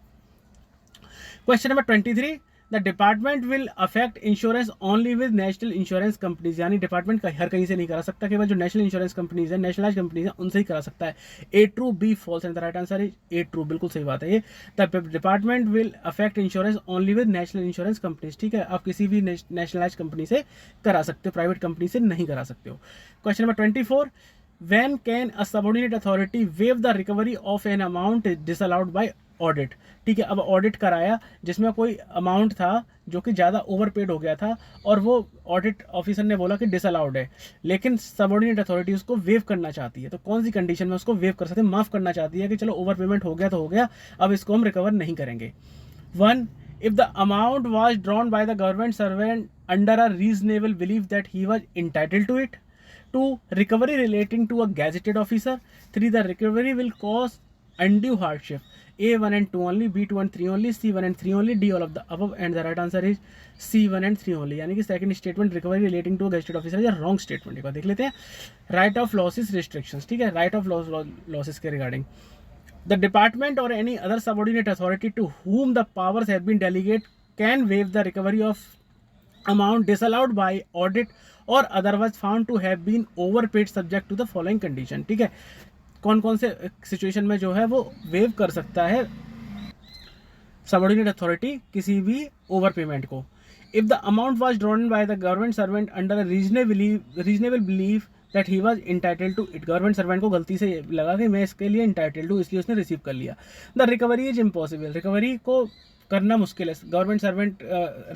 Question number 23, the department will affect insurance only with national insurance companies, यानी डिपार्टमेंट का हर कहीं से नहीं करा सकता, केवल जो नेशनल इंश्योरेंस कंपनीज है, नेशनलाइज कंपनीज है, उनसे ही करा सकता है। A true, B false, and the right answer is A true, बिल्कुल सही बात है ये। The department will affect insurance only with national insurance companies, ठीक है, आप किसी भी नेशनलाइज कंपनी से करा सकते हो, प्राइवेट कंपनी से नहीं करा सकते हो। Question number 24, when can a subordinate authority waive the recovery of an amount disallowed by audit, ठीक है। अब ऑडिट कराया जिसमें कोई अमाउंट था जो कि ज़्यादा ओवरपेड हो गया था और वो ऑडिट ऑफिसर ने बोला कि डिसअलाउड है, लेकिन सबऑर्डिनेट अथॉरिटी उसको वेव करना चाहती है, तो कौन सी कंडीशन में उसको वेव कर सकते हैं, माफ़ करना चाहती है कि चलो ओवर पेमेंट हो गया तो हो गया, अब इसको हम रिकवर नहीं करेंगे। 1, if the amount was drawn by the government servant under a reasonable belief that he was entitled to it. 2, recovery relating to a gazetted officer. 3, the recovery will cause undue hardship. A1 and 2 only, B2 and 3 only, C1 and 3 only, D all of the above, and the right answer is C1 and 3 only, यानी कि second statement recovery relating to gazetted officer या रॉन्ग स्टेटमेंट। एक बार देख लेते हैं। राइट ऑफ लॉसेस रिस्ट्रिक्शंस, ठीक है, राइट ऑफ लॉसेस के regarding the department or any other subordinate authority to whom the powers have been delegated can waive the recovery of amount disallowed by audit or otherwise found to have been overpaid subject to the following condition. ठीक है, कौन कौन से सिचुएशन में जो है वो वेव कर सकता है सबऑर्डिनेट अथॉरिटी किसी भी ओवर पेमेंट को। If the amount was drawn by the government servant under a reasonable believe that he was entitled to it, government servant को गलती से लगा कि मैं इसके लिए इंटाइटल्ड हूँ, इसलिए उसने रिसीव कर लिया। The recovery is impossible, recovery को करना मुश्किल है। गवर्नमेंट सर्वेंट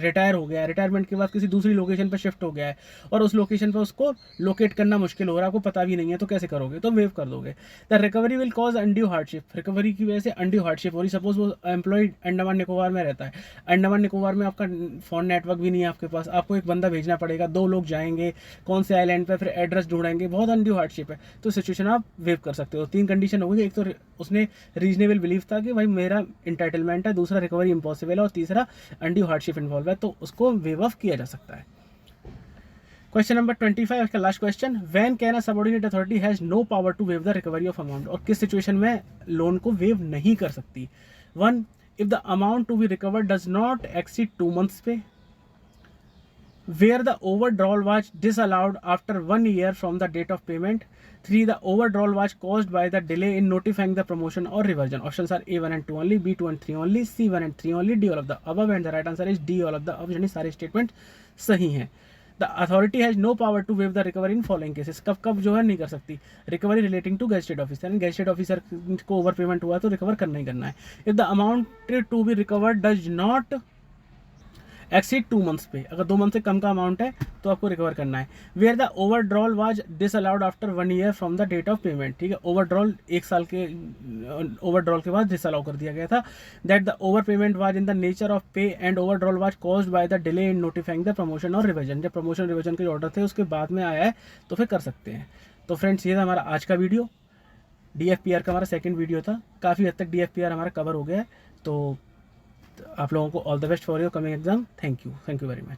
रिटायर हो गया है, रिटायरमेंट के बाद किसी दूसरी लोकेशन पर शिफ्ट हो गया है और उस लोकेशन पर उसको लोकेट करना मुश्किल हो रहा है, आपको पता भी नहीं है, तो कैसे करोगे? तो वेव कर दोगे। The recovery will cause undue hardship, recovery की वजह से अनड्यू हार्डशिप हो रही। सपोज वो एम्प्लॉय अंडमान निकोबार में रहता है, अंडमान निकोबार में आपका फ़ोन नेटवर्क भी नहीं है आपके पास, आपको एक बंदा भेजना पड़ेगा, 2 लोग जाएंगे, कौन से आइलैंड पर, फिर एड्रेस ढूंढेंगे, बहुत अनड्यू हार्डशिप है, तो सिचुएशन आप वेव कर सकते हो। 3 कंडीशन हो गई, एक तो उसने रीजनेबल बिलीव था कि भाई मेरा इंटाइटलमेंट है, दूसरा रिकवरी इम्पॉसिबल है और तीसरा अनड्यू हार्डशिप इन्वॉल्व है, तो उसको वेव ऑफ किया जा सकता है। क्वेश्चन नंबर 25 का last question, when can a subordinate authority has no power to waive the recovery of amount, और किस सिचुएशन में लोन को वेव नहीं कर सकती। 1, if the amount to be recovered does not exceed 2 months पे, where the overdrawal was disallowed after 1 year from the date of payment. 3, the overdrawal was caused by the delay in notifying the promotion or reversion. Options are A1 and 2 only, B 2 and 3 only, C 1 and 3 only, D all of the above, and the right answer is D all of the above, यानी सारे स्टेटमेंट सही हैं। The authority has no power to waive the recovery in following cases, कब कब जो है नहीं कर सकती, recovery relating to gazetted officer, यानी गेजेटेड ऑफिसर को ओवर पेमेंट हुआ तो रिकवर करना ही करना है। If the amount to be recovered does not exceed 2 months पे, अगर 2 month से कम का अमाउंट है तो आपको रिकवर करना है। Where the overdrawal was disallowed after 1 year from the date of payment, ठीक है, ओवरड्रॉल 1 साल के ओवरड्रॉल के बाद डिसअलाउ कर दिया गया था। That the over payment was in the nature of pay and overdrawal was caused by the delay in notifying the promotion और रिविजन, जब प्रमोशन रिविजन के ऑर्डर थे उसके बाद में आया है तो फिर कर सकते हैं। तो फ्रेंड्स, ये था हमारा आज का वीडियो, DFPR का हमारा सेकंड वीडियो था, काफ़ी हद तक DFPR हमारा कवर हो गया है। तो आप लोगों को all the best for your coming exam. Thank you very much.